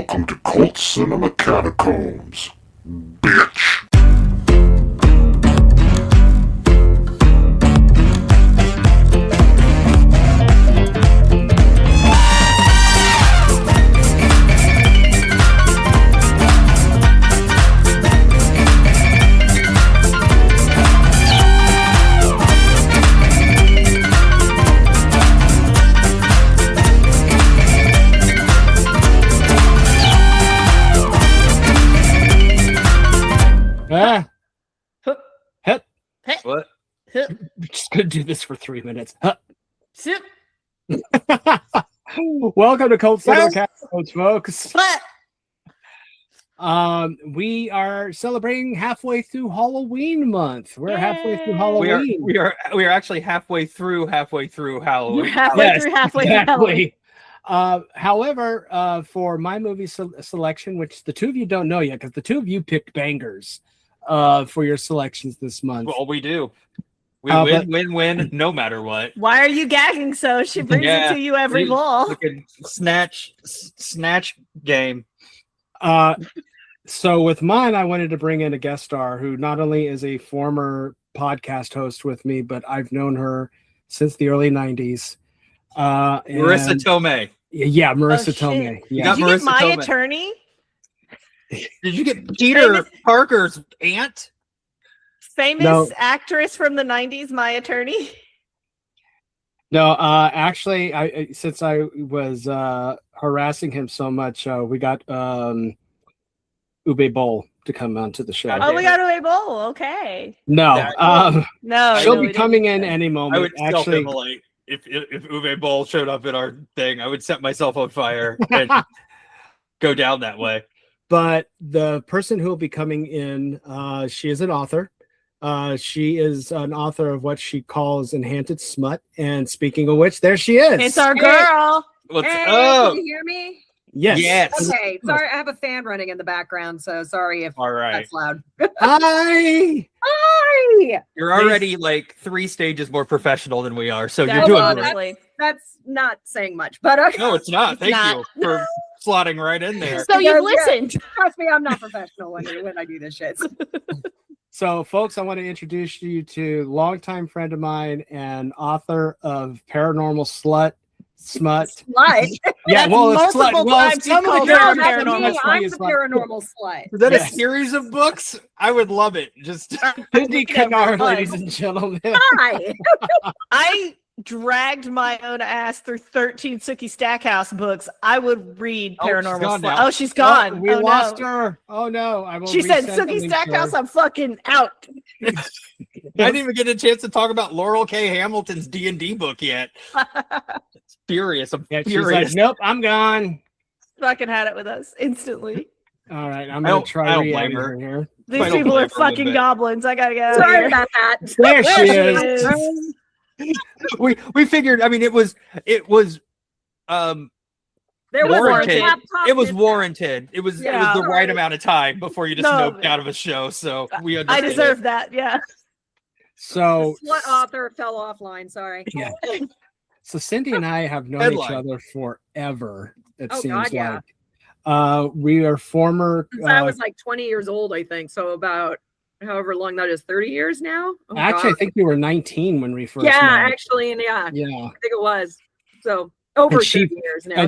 Welcome to Cult Cinema Catacombs, bitch! What? We're just gonna do this for 3 minutes. Welcome to Cult Cinema Catacombs, folks. We are celebrating halfway through Halloween month. We're halfway through Halloween. We are actually halfway through Halloween. We're halfway through Halloween. However, for my movie selection, which the two of you don't know yet, because the two of you picked bangers for your selections this month. Well, we do. We win, no matter what. Why are you gagging so? She brings it to you every ball. Snatch game. So with mine, I wanted to bring in a guest star who not only is a former podcast host with me, but I've known her since the early 90s. Marissa Tomei. Yeah, Marissa Tomei. Yeah. Did you get my attorney? Did you get Peter Parker's aunt? Famous actress from the 90s, my attorney? No, actually, since I was harassing him so much, we got Ube Boll to come onto the show. Oh, we got Ube Boll. Okay. No, no, she'll be coming in any moment. I would actually, if Ube Boll showed up at our thing, I would set myself on fire and go down that way. But the person who will be coming in, she is an author. She is an author of what she calls Enhanced Smut. And speaking of which, there she is. It's our girl. What's hey, up? Can you hear me? Yes. Okay. Sorry, I have a fan running in the background, so sorry if that's loud. Hi. Hi. You're already like 3 stages more professional than we are, so you're doing great. That's not saying much, but okay. No, it's not. Thank you for slotting right in there. So you've listened. Trust me, I'm not professional when I do this shit. So, folks, I want to introduce you to a longtime friend of mine and author of Paranormal Smut. Yeah, well, it's slut. Well, some of the paranormal I'm the paranormal slut. Is that a series of books? I would love it. Just Cindy Kinnard, ladies and gentlemen. Hi. I dragged my own ass through 13 Sookie Stackhouse books. I would read Paranormal Slut. Oh, she's gone. We lost her. Oh no! She said, "Sookie Stackhouse, I'm fucking out." I didn't even get a chance to talk about Laurel K. Hamilton's D&D book yet. Furious. I'm furious. She's like, nope, I'm gone. Fucking had it with us instantly. All right, I'm gonna try to blame her here. These people are fucking goblins. I gotta get out. Sorry about that. There she is. We figured. I mean, it was warranted. It was warranted. It was the right amount of time before you just noped out of a show. So we understand. I deserve that. Yeah. So what author fell offline? Sorry. Yeah. So Cindy and I have known each other forever. It seems like we are former. Since I was like 20 years old, I think. So about however long that is, 30 years now. Oh, actually, I think you were 19 when we first. Yeah, met. actually, yeah. I think it was. So over 30 years now.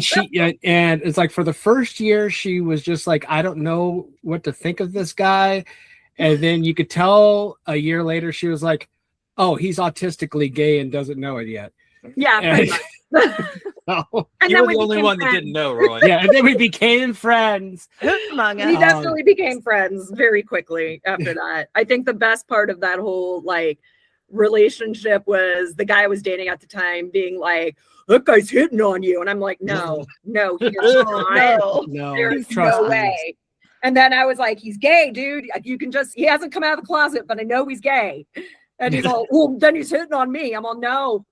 And it's like for the first year, she was just like, I don't know what to think of this guy, and then you could tell a year later she was like, oh, he's autistically gay and doesn't know it yet. Yeah, pretty much. And you were the only one that didn't know, Roy. Yeah, and then we became friends. We definitely became friends very quickly after that. I think the best part of that whole relationship was the guy I was dating at the time being like, that guy's hitting on you. And I'm like, no, he is not. No, there's no way. And then I was like, he's gay, dude. You can he hasn't come out of the closet, but I know he's gay. And he's all, well, then he's hitting on me. I'm all, no.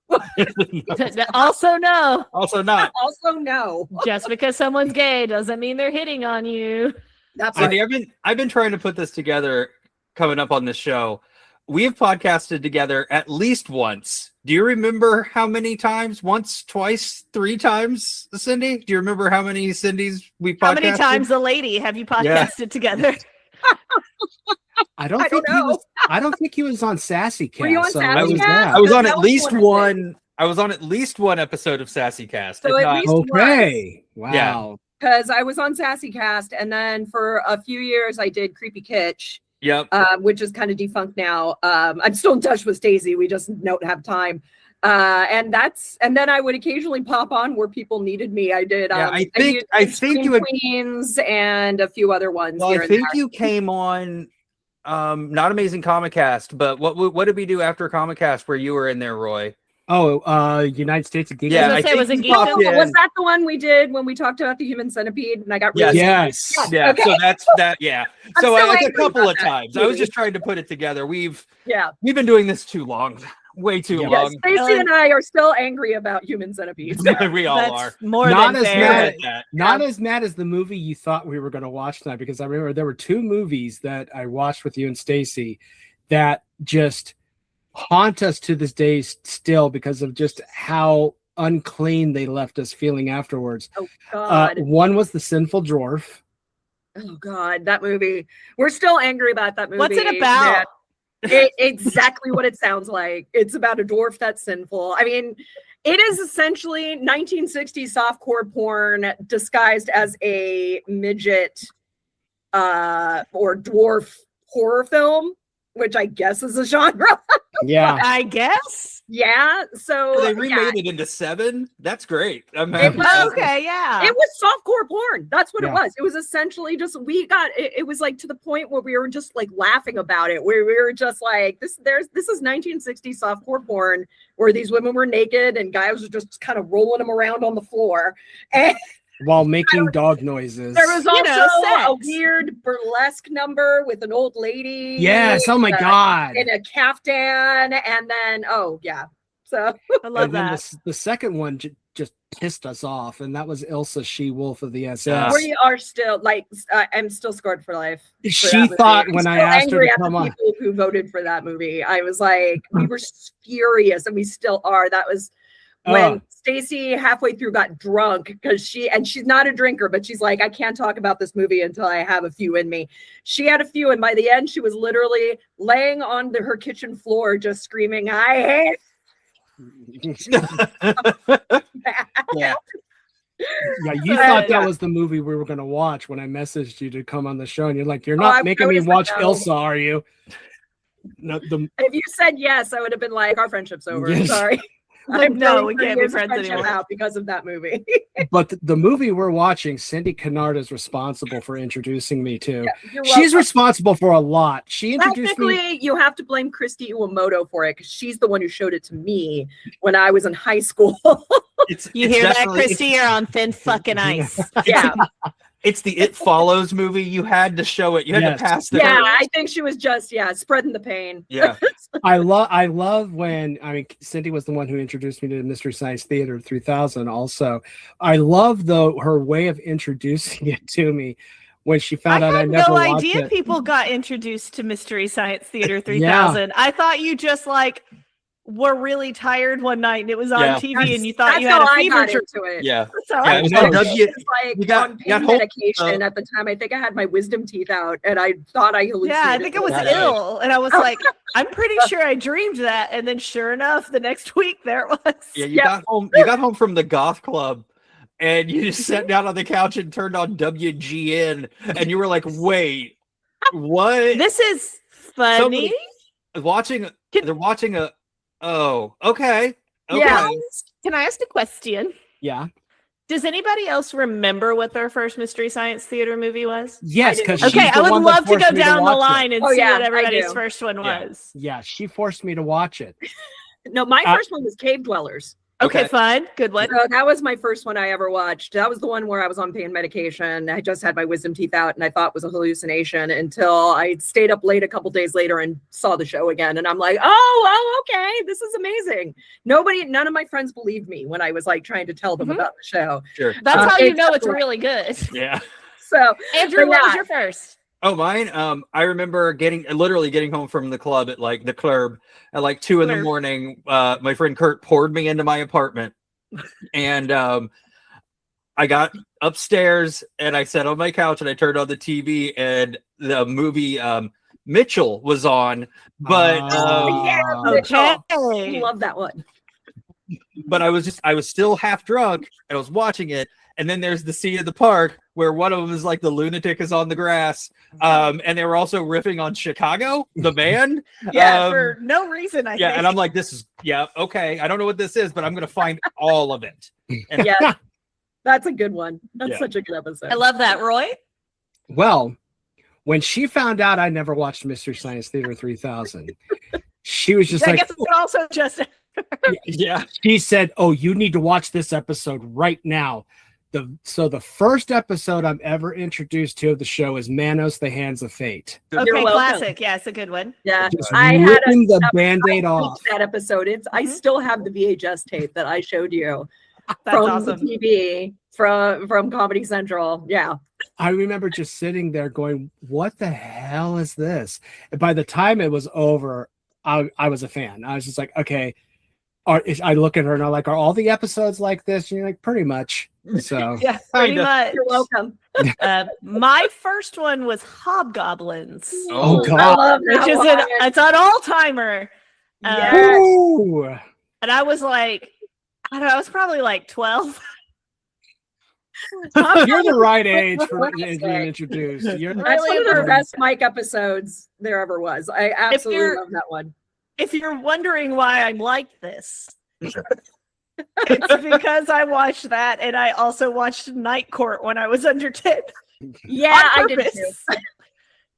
Also, no. Also not. Also, no. Just because someone's gay doesn't mean they're hitting on you. That's Cindy, I've been trying to put this together coming up on this show. We have podcasted together at least once Do you remember how many times? Once, twice, 3 times, Cindy? Do you remember how many Cindy's we podcasted? How many times a lady have you podcasted together? I don't think he was on Sassy Cast. Were you on so Sassy what was Cast? that? I was on That at was least one of one. I was on at least one episode of Sassy Cast. So if at not- least Okay. Wow. because I was on Sassy Cast, and then for a few years I did Creepy Kitsch, Yep. which is kind of defunct now. I'm still in touch with Stacey. We just don't have time. And then I would occasionally pop on where people needed me. I did. I think Scream you had. Queens and a few other ones. Well, here I and think there. you came on. Not Amazing Comic Cast, but what did we do after Comic Cast where you were in there, Roy? Oh, United States of Geek. Yeah, I was gonna say, was it you Geek popped Them? in. Was that the one we did when we talked about the Human Centipede and I got really Yes. Yeah, Okay. so that's that. Yeah, I'm so still it's a angry couple about of that times. I was movie. just trying to put it together. We've been doing this too long, way too Yeah. long. Stacey and I are still angry about Human Centipedes. We all That's are. more Not than as fair. mad. That. Not as mad as the movie you thought we were going to watch tonight, because I remember there were 2 movies that I watched with you and Stacy that just haunt us to this day still because of just how unclean they left us feeling afterwards. Oh God. One was The Sinful Dwarf. Oh God, that movie. We're still angry about that movie. What's it about? Exactly what it sounds like. It's about a dwarf that's sinful. I mean, it is essentially 1960s softcore porn disguised as a midget or dwarf horror film, which I guess is a genre. Yeah. I guess. Yeah. So They remade it into 7. That's great. I'm It happy. was- Okay, yeah. it was softcore porn. That's what it Yeah. was. It was essentially just it was like to the point where we were just like laughing about it. Where we were just like, this is 1960s softcore porn where these women were naked and guys were just kind of rolling them around on the floor. And While making dog noises. there was also a sex. weird burlesque number with an old lady. Yes. Oh my God. In a caftan, and then so I love And then that. the second one just pissed us off, and that was Ilsa She-Wolf of the SS. we are still like I'm still scarred for life. for She that movie. thought I'm when I still asked her angry to at come the on. people who voted for that movie. I was like, we were furious, and we still are. That was when Stacey halfway through got drunk because she's not a drinker, but she's like, I can't talk about this movie until I have a few in me. She had a few, and by the end, she was literally laying on her kitchen floor, just screaming, "I hate." Yeah. Yeah, you thought that was the movie we were going to watch when I messaged you to come on the show, and you're like, "You're not I making me was like, watch no. Ilsa, are you?" No, If you said yes, I would have been like, our friendship's over. Yes. Sorry. Like, no, throwing we 30 can't be years of friends friendship anymore. out because of that movie. but the movie we're watching, Cindy Kinnard is responsible for introducing me to. You're She's welcome. responsible for a lot. She introduced me. Technically, you have to blame Christy Iwamoto for it because she's the one who showed it to me when I was in high school. You hear that, Christy? You're on thin fucking ice. Yeah, It's the It Follows movie. You had to show it. You had Yes. to pass the. yeah. I think she was just spreading the pain. Yeah. I love when Cindy was the one who introduced me to Mystery Science Theater 3000 also. I love her way of introducing it to me when she found out I had never no watched idea it. people got introduced to Mystery Science Theater 3000. I thought you just were really tired one night and it was on Yeah. TV and you thought That's you had how a I fever got dream. into it. Yeah. So Yeah, I it was know. on I W. was like you got- on you got pain whole- medication at the time. I think I had my wisdom teeth out, and I thought I hallucinated. yeah, I think I was Yeah. ill and I was like, I'm pretty sure I dreamed that. And then sure enough, the next week there it was. Yeah, you got home. You got home from the goth club, and you just sat down on the couch and turned on WGN, and you were like, "Wait, what?" This is funny. Watching. They're watching a. Oh, okay. Okay. Yeah. Can I ask a question? Yeah. Does anybody else remember what their first Mystery Science Theater movie was? Yes, because Okay, I would love to go down the line and Oh, see yeah, what I everybody's do. first one Yeah. was. Yeah, she forced me to watch it. No, my first one was Cave Dwellers. Okay, Okay. fine. Good one. So that was my first one I ever watched. That was the one where I was on pain medication. I just had my wisdom teeth out and I thought it was a hallucination until I stayed up late a couple days later and saw the show again. And I'm like, oh, okay, this is amazing. None of my friends believed me when I was trying to tell them Mhm. about the show. Sure. That's how you know except it's for- really good. Yeah. So Andrew, what was yeah. your first? Oh, mine. I remember literally getting home from the club at like 2 in the morning. My friend Kurt poured me into my apartment, and I got upstairs and I sat on my couch and I turned on the TV and the movie Mitchell was on, but I love that one. But I was still half drunk and I was watching it. And then there's the scene at the park where one of them is like the lunatic is on the grass. And they were also riffing on Chicago, the band. For no reason, I think. And I'm like, okay. I don't know what this is, but I'm going to find all of it. And yeah, that's a good one. That's such a good episode. I love that, Roy. Well, when she found out I never watched Mystery Science Theater 3000, she was just I like, guess it's also just... yeah. She said, "Oh, you need to watch this episode right now." The first episode I'm ever introduced to of the show is Manos: The Hands of Fate. Okay, classic. Yeah, it's a good one. Yeah, Just I had ripping the Band-Aid off. That episode. I still have the VHS tape that I showed you That's from awesome. the TV from Comedy Central. Yeah. I remember just sitting there going, "What the hell is this?" And by the time it was over, I was a fan. I was just like, "Okay." I look at her and I'm like, "Are all the episodes like this?" And you're like, "Pretty much." So Yeah, pretty much. You're welcome. My first one was Hobgoblins. Oh, I God. love that Which is one. it's an all-timer. Ooh. And I was like, I don't know, I was probably like 12. You're the right age for being introduced. That's one of the best Mike episodes there ever was. I absolutely love that one. If you're wondering why I'm like this, it's because I watched that and I also watched Night Court when I was under 10. Yeah, I did too.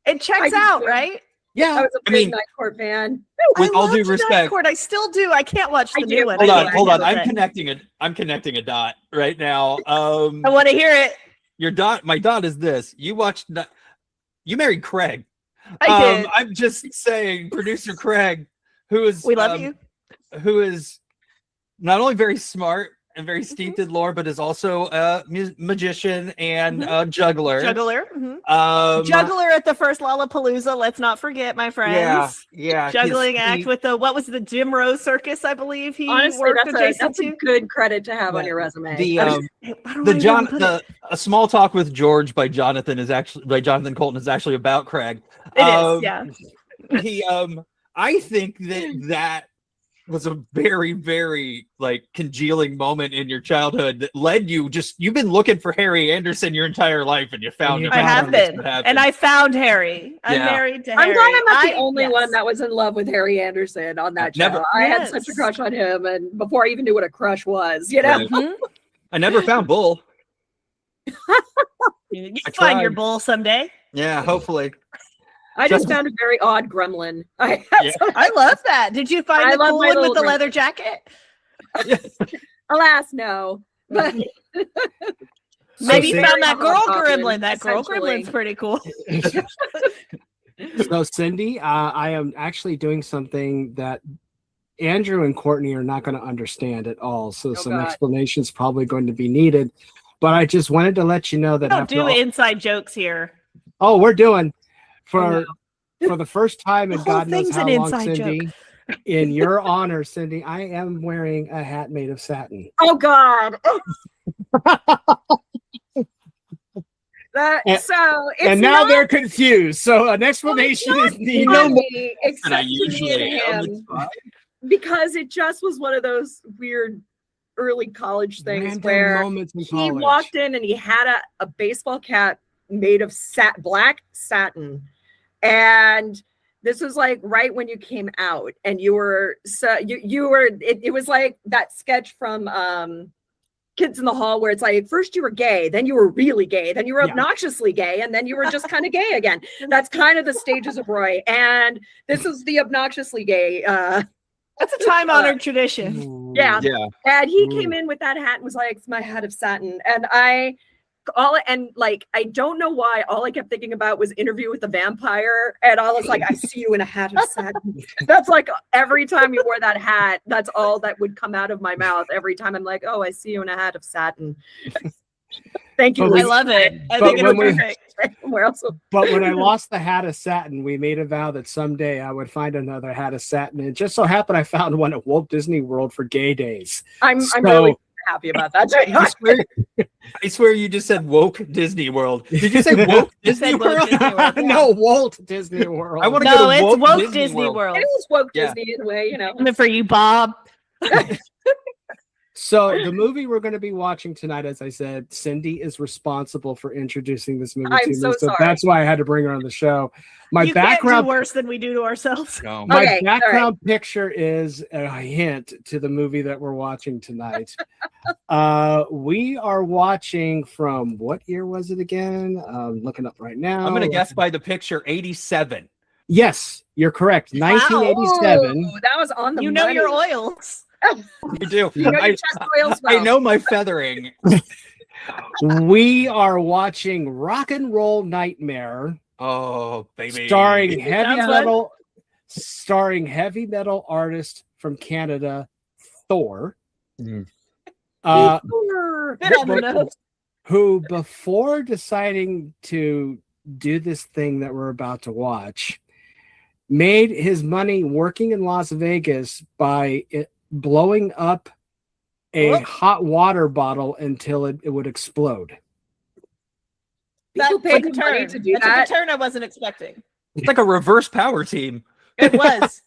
It checks out, right? Yeah. I was a big Night Court fan. With all due Night respect, Court. I still do. I can't watch the new one. Hold on. I'm connecting a dot right now. I want to hear it. My dot is this. You married Craig. I did. I'm just saying, producer Craig, we love you. Who is not only very smart and very steeped in lore, but is also a magician and a juggler. Juggler at the first Lollapalooza. Let's not forget, my friends. Yeah. Juggling act with what was the Jim Rose Circus, I believe he honestly, worked that's adjacent a good credit to have on your resume. A Small Talk with George by Jonathan Colton is actually about Craig. It is, yeah. I think that was a very, very congealing moment in your childhood that led you've been looking for Harry Anderson your entire life and you found him. I have been. And I found Harry. I'm married to Harry. I'm glad I'm not the only one that was in love with Harry Anderson on that show. I had such a crush on him, and before I even knew what a crush was, you know. I never found Bull. You find your Bull someday. Yeah, hopefully. I just found a very odd gremlin. I love that. Did you find the cool one with the leather jacket? Alas, no. But maybe you found that girl gremlin. That girl gremlin's pretty cool. So, Cindy, I am actually doing something that Andrew and Courtney are not going to understand at all. So some explanation's probably going to be needed. But I just wanted to let you know that don't do inside jokes here. Oh, we're doing. For the first time in God knows how long, Cindy, in your honor, Cindy, I am wearing a hat made of satin. Oh God! And now they're confused. So an explanation is needed. And I usually am. Because it just was one of those weird early college things where he walked in and he had a baseball cap made of black satin. And this was right when you came out, and you were it was like that sketch from Kids in the Hall where it's like, first you were gay, then you were really gay, then you were obnoxiously gay, and then you were just kind of gay again. That's kind of the stages of Roy, and this is the obnoxiously gay. That's a time-honored tradition. Yeah. And he came in with that hat and was like, it's my hat of satin, and I don't know why all I kept thinking about was Interview with the Vampire, and I was like, I see you in a hat of satin. That's like every time you wore that hat, that's all that would come out of my mouth every time. I'm like, oh, I see you in a hat of satin. Thank you. But I Liz. love it. I But think it's when we- perfect. Where else? But when I lost the hat of satin, we made a vow that someday I would find another hat of satin. And it just so happened I found one at Walt Disney World for Gay Days. I'm So- really happy about that. I swear you just said woke Disney World. Did you say woke Disney said woke World? Disney World. No, Walt Disney World. I wanna No, go to it's woke woke Disney World. It was woke Yeah. Disney in a way, you know. Coming for you, Bob. So the movie we're going to be watching tonight, as I said, Cindy is responsible for introducing this movie I'm to so me. So sorry. that's why I had to bring her on the show. My You can't background do worse than we do to ourselves. No. My Okay, all background picture is a hint to the movie that we're watching tonight. We are watching from what year was it again? Looking up right now. I'm gonna guess by the picture 87. Yes, you're correct. 1987. Oh, that was on the You know money. your oils. You do. You know your I, chest oils I well. know my feathering. We are watching Rock and Roll Nightmare, Oh, baby. starring heavy Sounds metal artist from Canada, Thor. Mm. Bit on the nose. Who before deciding to do this thing that we're about to watch made his money working in Las Vegas by blowing up a Whoop. hot water bottle until it would explode. People That's paid a good money turn. to do That's that. a turn I wasn't expecting. It's like a reverse power team. It was.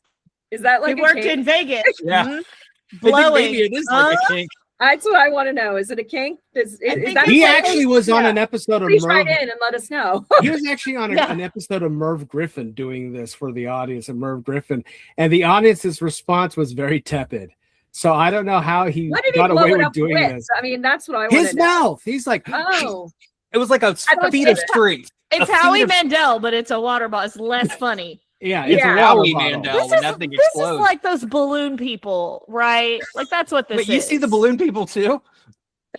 Is that like He a worked kink? in Vegas. Yeah. Mhm. I think Blowing. maybe it is like a kink. That's what I want to know. Is it a kink? Is think that He It's like- actually was on yeah. an episode of please Merv. write in and let us know. He was actually on Yeah. an episode of Merv Griffin doing this for the audience of Merv Griffin, and the audience's response was very tepid. So I don't know how he What did he got blow away it with up doing with? this. I mean, that's what I want His to know. mouth. He's like, Oh, It was like a thought feet you of said- street. It's A Howie feet of- Mandel, but it's a water bottle. It's less funny. yeah, it's Yeah. a water Howie bottle. Mandel. when that thing explodes. like those balloon people, right? Like that's what this Wait, is. you see the balloon people too?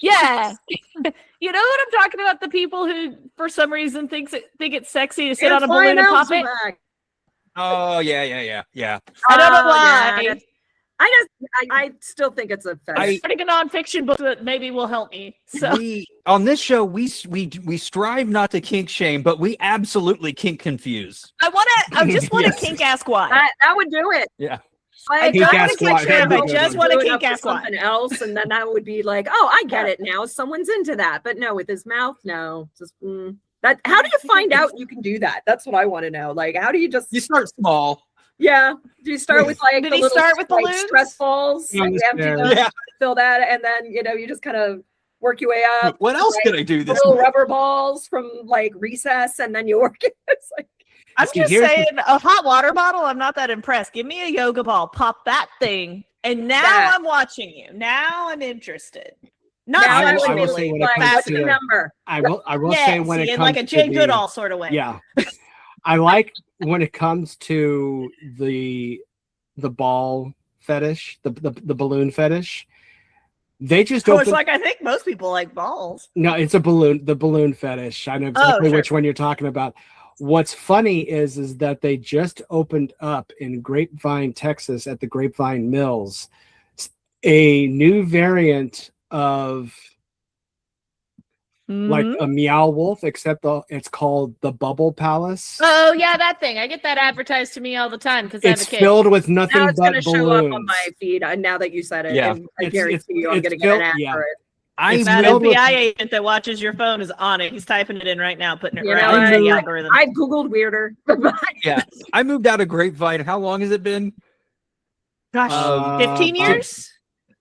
Yeah. You know what I'm talking about? The people who, for some reason, think it's sexy to sit on a balloon and pop it. Oh yeah. I don't know Oh, why. yeah. I still think it's a fetish. Writing a nonfiction book that maybe will help me. So We on this show we strive not to kink shame, but we absolutely kink confuse. I just want to Yes. kink ask why. That would do it. Yeah. Like, Kink I wanna ask kink why. shame, That'd be but good. just wanna do it kink up with ask why. something else, and then that would be like, oh, I get it now. Someone's into that, but no, with his mouth, no. Just that. How do you find out you can do that? That's what I want to know. Like, how do you just? You start small. Yeah. Do you start with like Did the he little start with like, balloons? stress balls? Yeah, And you empty yeah. them, Yeah. fill that, and then you just kind of work your way up. What else like, could I do The this? little rubber balls from like recess, and then you work it. It's like I'm See, just here's the- saying, a hot water bottle. I'm not that impressed. Give me a yoga ball, pop that thing, and now That. I'm watching you. Now I'm interested. Not now I will- I will sexually, say when it but comes what's the to- number? I will yes, say when it in comes like a to Jay the- Goodall sort of way. Yeah. I like when it comes to the ball fetish, the balloon fetish. They just So it's opened. like I think most people like balls. No, it's a balloon. The balloon fetish. I know exactly sure. which one you're talking about. What's funny is that they just opened up in Grapevine, Texas, at the Grapevine Mills, a new variant of like Mhm. a Meow Wolf, except it's called the Bubble Palace. Oh yeah, that thing. I get that advertised to me all the time because I have It's a kid. filled with nothing Now it's but going to balloons. show up on my feed. Now that you said it, Yeah. and I It's- guarantee you, I'm it's going to get an filled- ad yeah. for it. I It's That filled with- FBI agent that watches your phone is on it. He's typing it in right now, putting it You right know, into the I- algorithm. I googled weirder. I moved out of Grapevine. How long has it been? Gosh, Uh, 15 years?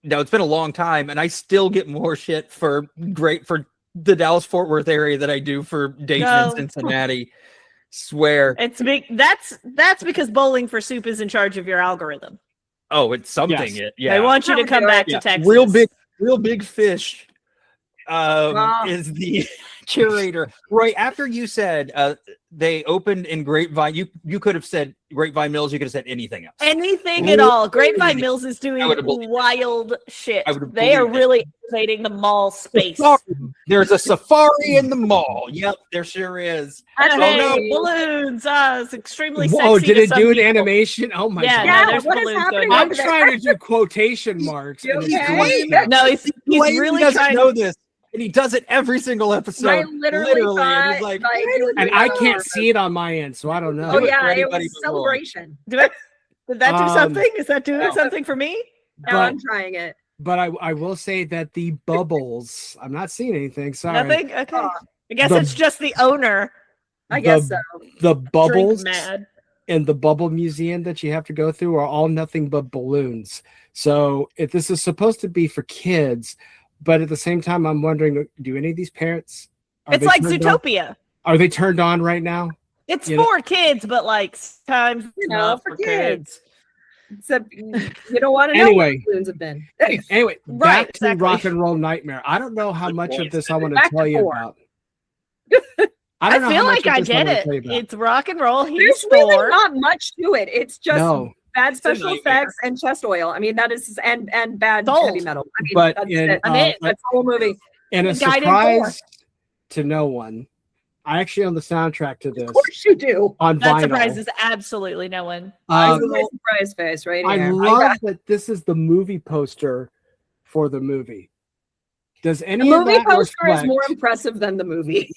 No, it's been a long time, and I still get more shit for the Dallas Fort Worth area that I do for Dayton No. and Cincinnati. Swear. It's big. That's because Bowling for Soup is in charge of your algorithm. Oh, it's something. Yes. Yeah. They want you to come back Yeah. to Texas. Real big fish Wow. is the curator. Right after you said they opened in Grapevine, you could have said Grapevine Mills. You could have said anything else. Anything at all. Grapevine Anything. Mills is doing I would have believed wild shit. I would have They are believed it. really invading the mall space. There's a safari in the mall. Yep, there sure is. That's Hey, no. balloons. It's extremely sexy. Whoa, did to it some do an people. animation? Oh my Yeah, god. Yeah, no, there's what is balloons happening going I'm on. over there? trying to do quotation marks. You and it's okay? doing- No, he's Blaine really doesn't trying. know this. and he does it every single episode. I literally and thought, he's like, like, it would And be I so can't hard. see it on my end, so I don't know. Oh Do it for yeah, it anybody was but Roy. celebration. Did that do something? Is that doing no. something for me? Now I'm trying it. But I will say that the bubbles, I'm not seeing anything. Sorry. Nothing? Okay. Oh. I guess The- it's just the owner. I guess so. The Drink bubbles mad. in the bubble museum that you have to go through are all nothing but balloons. So if this is supposed to be for kids, but at the same time, I'm wondering, do any of these parents? It's like Zootopia. Are they turned on right now? It's You know- for kids, but like sometimes You know, not for kids. Except you don't want to know Anyway. what balloons have been. Anyway, Right, back to exactly. Rock and Roll Nightmare. I don't know how much of this I want to Back to tell you 4. about. I don't know feel how much like I of this get wanna it. tell you about. It's rock and roll. He's There's really Thor. not much to it. It's just No, bad a special nightmare. effects and chest oil. I mean, that is and bad Sold. heavy metal. I mean, But that's in, it. I'm in. That's the whole movie. and a The guy didn't surprise to no one, I actually own the soundtrack to this Of course you do. on That vinyl. surprises absolutely no one. Um, That's my surprise face right I here. love that this is the movie poster for the movie. Does The any of movie that poster is reflect- more impressive than the movie.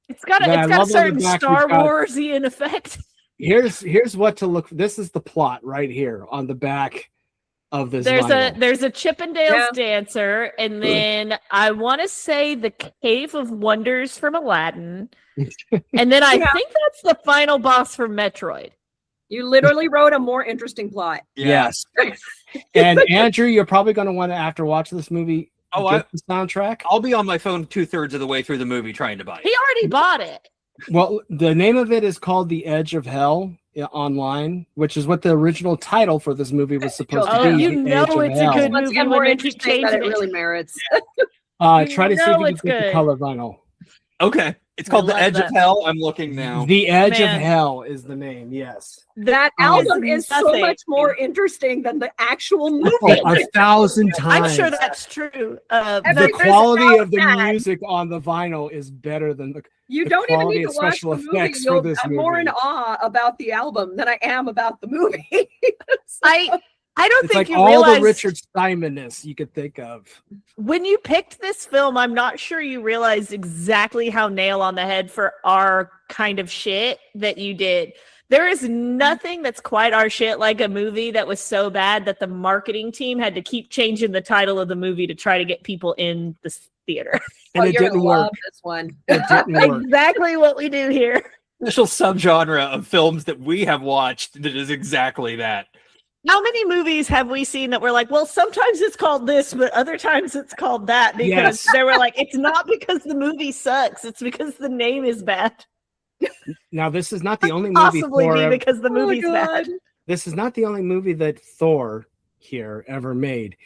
It's got Then I a, it's got a love on the certain back Star we've got- Warsian effect. Here's what to look. This is the plot right here on the back of this. There's vinyl. a Chippendales Yeah. dancer, and then I want to say the Cave of Wonders from Aladdin, and then I Yeah. think that's the final boss from Metroid. You literally wrote a more interesting plot. Yes. And Andrew, you're probably going to want to, after watching this movie, Oh, get the soundtrack. I'll be on my phone 2/3 of the way through the movie trying to buy it. He already bought it. Well, the name of it is called The Edge of Hell online, which is what the original title for this movie was supposed Oh, to be. you The know Edge of it's a Hell. good Once movie again, more when they keep interesting that it changing it. really merits. Try to see know if you it's can get the good. color vinyl. Okay. It's called The love Edge that. of Hell. I'm looking now. The Edge Man. of Hell is the name. Yes. That Oh, album is so nothing. much more interesting than the actual movie. Oh, 1,000 times. I'm sure that's true. And the there's quality no of the bad. music on the vinyl is better than the. You the don't even quality need to of watch special the movie. effects for this I'm more in movie. awe about the album than I am about the movie. I don't It's think like you all realize the Richard Steinman-ness you could think of. when you picked this film, I'm not sure you realized exactly how nail on the head for our kind of shit that you did. There is nothing that's quite our shit like a movie that was so bad that the marketing team had to keep changing the title of the movie to try to get people in the theater. And Oh, it you're didn't gonna work. love this one. It didn't work. Exactly what we do here. Special subgenre of films that we have watched that is exactly that. How many movies have we seen that were like, well, sometimes it's called this, but other times it's called that? Because Yes. they were like, it's not because the movie sucks, it's because the name is bad. Now, this is not the only movie Possibly Thor. be because the Oh my movie's bad. God. This is not the only movie that Thor here ever made.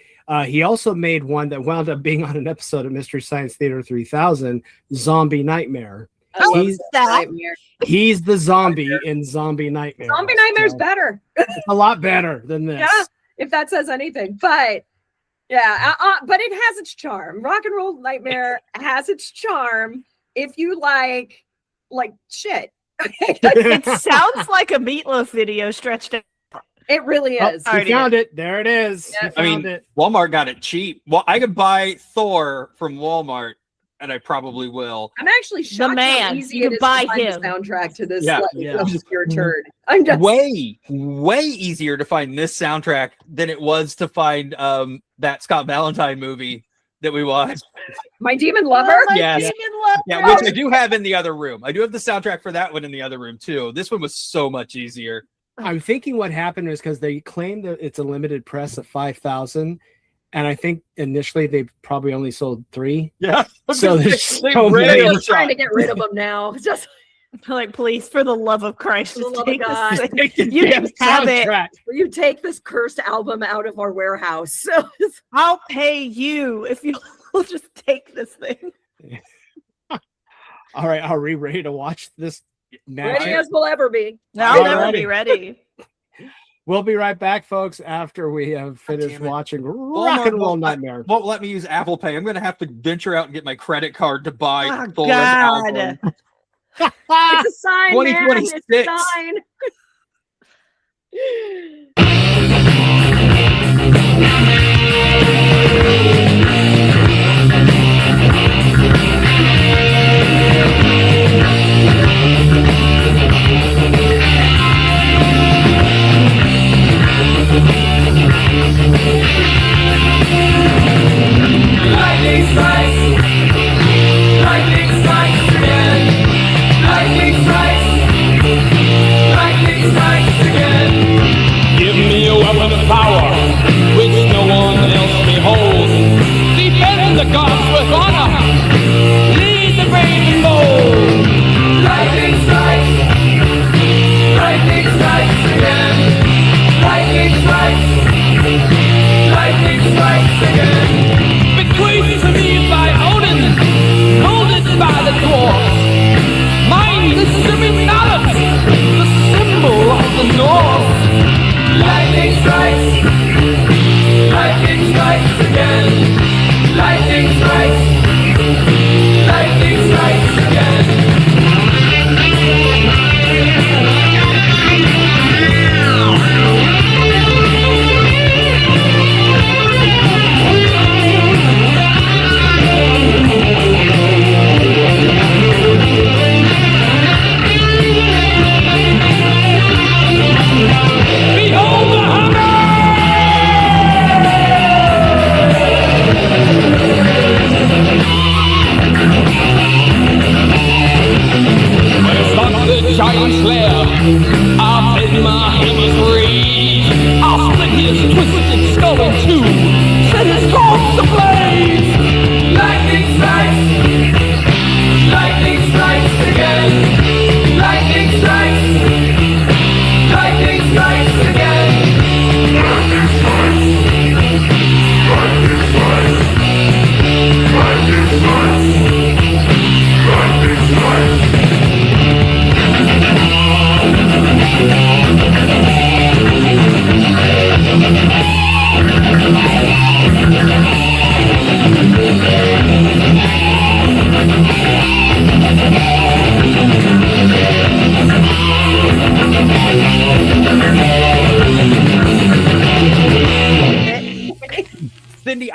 He also made one that wound up being on an episode of Mystery Science Theater 3000, Zombie Nightmare. I love He's- this that. nightmare. He's the zombie in Zombie Nightmare. Zombie Nightmare's So, better. it's a lot better than this. Yeah. If that says anything. But yeah, but it has its charm. Rock and Roll Nightmare has its charm if you like shit. It sounds like a Meatloaf video stretched out. It really Oh, is. he Already found it. There it is. Yeah. He I found mean, it. Walmart got it cheap. Well, I could buy Thor from Walmart, and I probably will. I'm actually shocked man. how easy You it can is buy to find him. the soundtrack to this Yeah. Yeah. obscure turd. I'm just Way easier to find this soundtrack than it was to find that Scott Valentine movie that we watched. My Demon Lover. my Yes. demon lover. Yeah, which I do have in the other room. I do have the soundtrack for that one in the other room too. This one was so much easier. I'm thinking what happened is because they claimed that it's a limited press of 5,000. And I think initially they probably only sold 3. Yeah. So there's so ran many. out I'm of trying to shot. get rid of them now. Just Like, please, for the love of Christ, For the just love of take God. this thing. You can have it. Soundtrack. will you take this cursed album out of our warehouse? So I'll pay you if you'll just take this thing. All right, are we ready to watch this ready magic? as we'll ever be. I'll All never righty. be ready. We'll be right back, folks, after we have finished damn it. watching Walmart Rock and Roll won't let- Nightmare. Won't let me use Apple Pay. I'm going to have to venture out and get my credit card to buy Oh, Thor's God. album. It's a sign, man. It's a 2026. sign.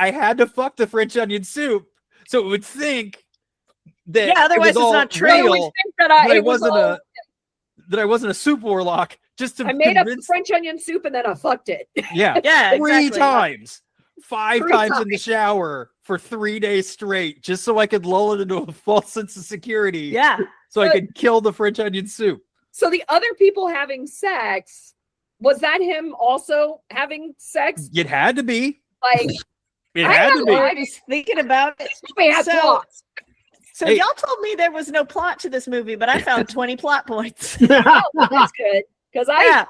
I had to fuck the French onion soup so it would think that Yeah, otherwise it was it's all not true. I always real, think that that I it was wasn't all- that I wasn't a soup warlock. Just to I made up convince, French onion soup and then I fucked it. yeah, Yeah, three exactly. times, 5 3 times in the shower for 3 days straight, just so I could lull it into a false sense of security. Yeah. So I But- could kill the French onion soup. So the other people having sex, was that him also having sex? It had to be. Like, It I had to don't be. know. I was thinking about it. they had So- plots. So Hey. y'all told me there was no plot to this movie, but I found 20 plot points. Oh, well, that's good. Because Yeah,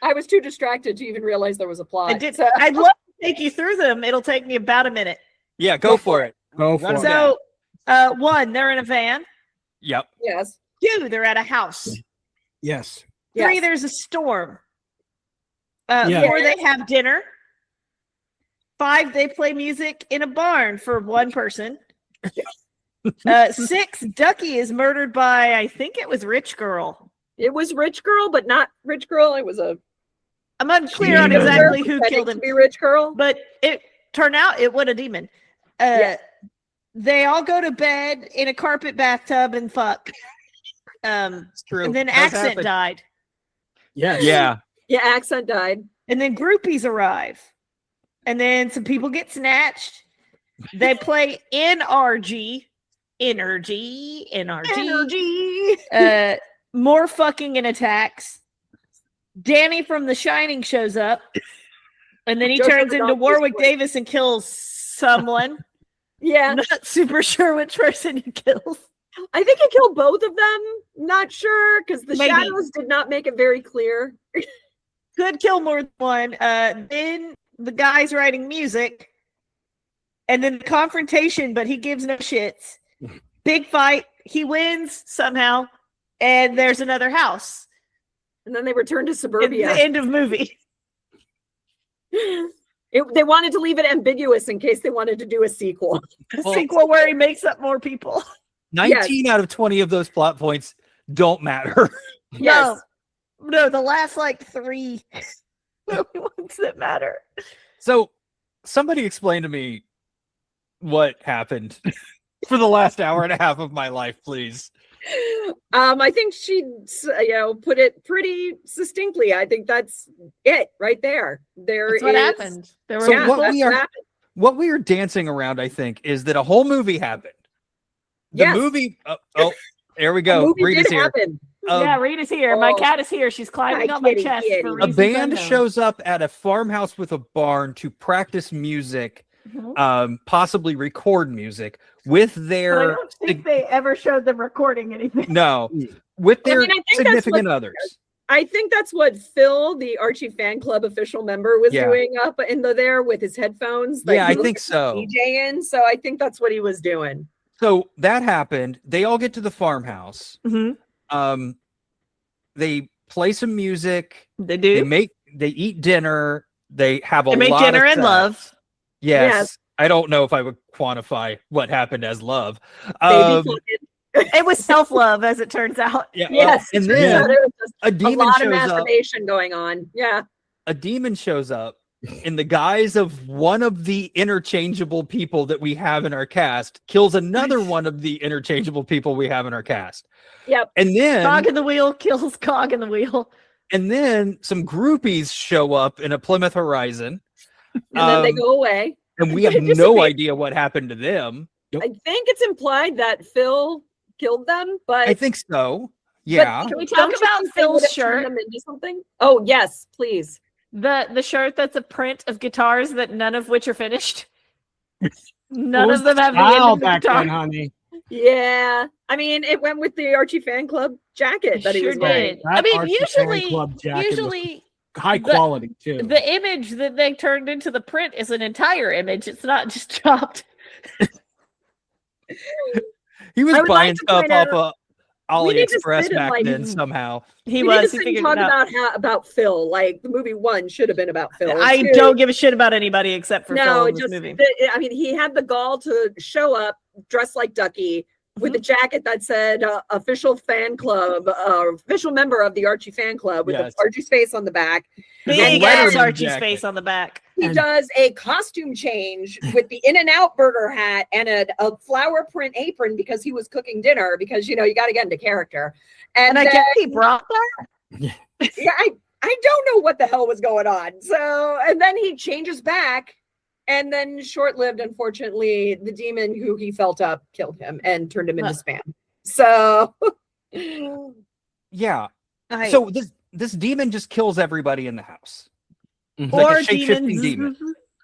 I was too distracted to even realize there was a plot. I did. So- I'd love to take you through them. It'll take me about a minute. Yeah, go for it. Go for Run it. it. So, 1, they're in a van. Yep. yes. 2, they're at a house. Yes. 3, Yes. there's a storm. Yeah. 4, they have dinner. 5, they play music in a barn for one person. 6, Ducky is murdered by, I think it was Rich Girl. It was Rich Girl, but not Rich Girl. It was a I'm unclear on Demon. exactly who pretending killed to him, be Rich Girl. but it turned out it was a demon. Yeah. They all go to bed in a carpet bathtub and fuck. It's true. And then Does Accent happen. died. Yes. Yeah. Yeah, Accent died. And then groupies arrive. And then some people get snatched. They play NRG. Energy. More fucking and attacks. Danny from The Shining shows up. And then he Joseph turns into Adolphus Warwick Wood. Davis and kills someone. Yeah, I'm not super sure which person he kills. I think he killed both of them. Not sure because the Maybe. shadows did not make it very clear. Could kill more than one. Then the guy's writing music. And then the confrontation, but he gives no shits. Big fight. He wins somehow. And there's another house. And then they returned to It's suburbia. the end of movie. They wanted to leave it ambiguous in case they wanted to do a sequel. A Well- sequel where he makes up more people. 19 out of 20 of those plot points don't matter. Yes. No, the last like 3 are the ones that matter. So somebody explain to me what happened for the last hour and a half of my life, please. I think she, put it pretty succinctly. I think that's it right there. That's what happened. There were So Yeah, what that's we what are- happened. What we are dancing around, I think, is that a whole movie happened. The Yes. movie. Oh, there we A go. movie Rita's did here. happen. yeah, Rita's here. My oh. cat is here. She's climbing Hi, on my kitty, chest kitty. for A reasons band unknown. shows up at a farmhouse with a barn to practice music, Mhm. possibly record music with But I their don't think they ever showed them recording anything. no, with I their mean, I think that's significant what- others. I think that's what Phil, the Archie fan club official member, was Yeah. doing up in there with his headphones. Yeah, he I was think so. DJing, so I think that's what he was doing. So that happened. They all get to the farmhouse. Mhm. They play some music. They do. They eat dinner. They have a They make lot dinner of and sex. love. Yes. Yes. I don't know if I would quantify what happened as love. Baby fucking- It was self-love, as it turns out. Yeah. Yes. And Yeah, then there was just a a demon lot of shows up. masturbation going on. Yeah. A demon shows up in the guise of one of the interchangeable people that we have in our cast, kills another one of the interchangeable people we have in our cast. Yep. And then Cog in the wheel kills cog in the wheel. and then some groupies show up in a Plymouth Horizon. And then they Um, go away. And we have They no dissipate. idea what happened to them. I think it's implied that Phil killed them, but I think so. Yeah. Can we don't talk you about think they Phil's would have turned shirt? them into something? Oh yes, please. The shirt that's a print of guitars that none of which are finished. None of them have the end Style of the back guitar. then, honey. Yeah, I mean, it went with the Archie fan club jacket that he Sure was wearing. did. That I mean, Archie Fan usually, Club jacket was usually high the- quality too. the image that they turned into the print is an entire image. It's not just chopped. He was I would buying like to stuff point off out- of we need to AliExpress sit and, back like, then somehow. He We need to was. He sit and figured talk it out. about Phil. Like the movie one should have been about Phil. I Two- don't give a shit about anybody except for Phil No, in it this just. movie. I mean, he had the gall to show up dressed like Ducky with a jacket that said "official fan club," official member of the Archie fan club with Yes. Archie's face on the back. There's a Big ass Letterman Archie's jacket. face on the back. he does a costume change with the In-N-Out burger hat and a flower print apron because he was cooking dinner because, you got to get into character. And I then, guess he brought that. yeah, I don't know what the hell was going on. So, and then he changes back. And then short-lived, unfortunately, the demon who he felt up killed him and turned him into spam. So yeah. So this demon just kills everybody in the house. It's or like a shape-shifting demon.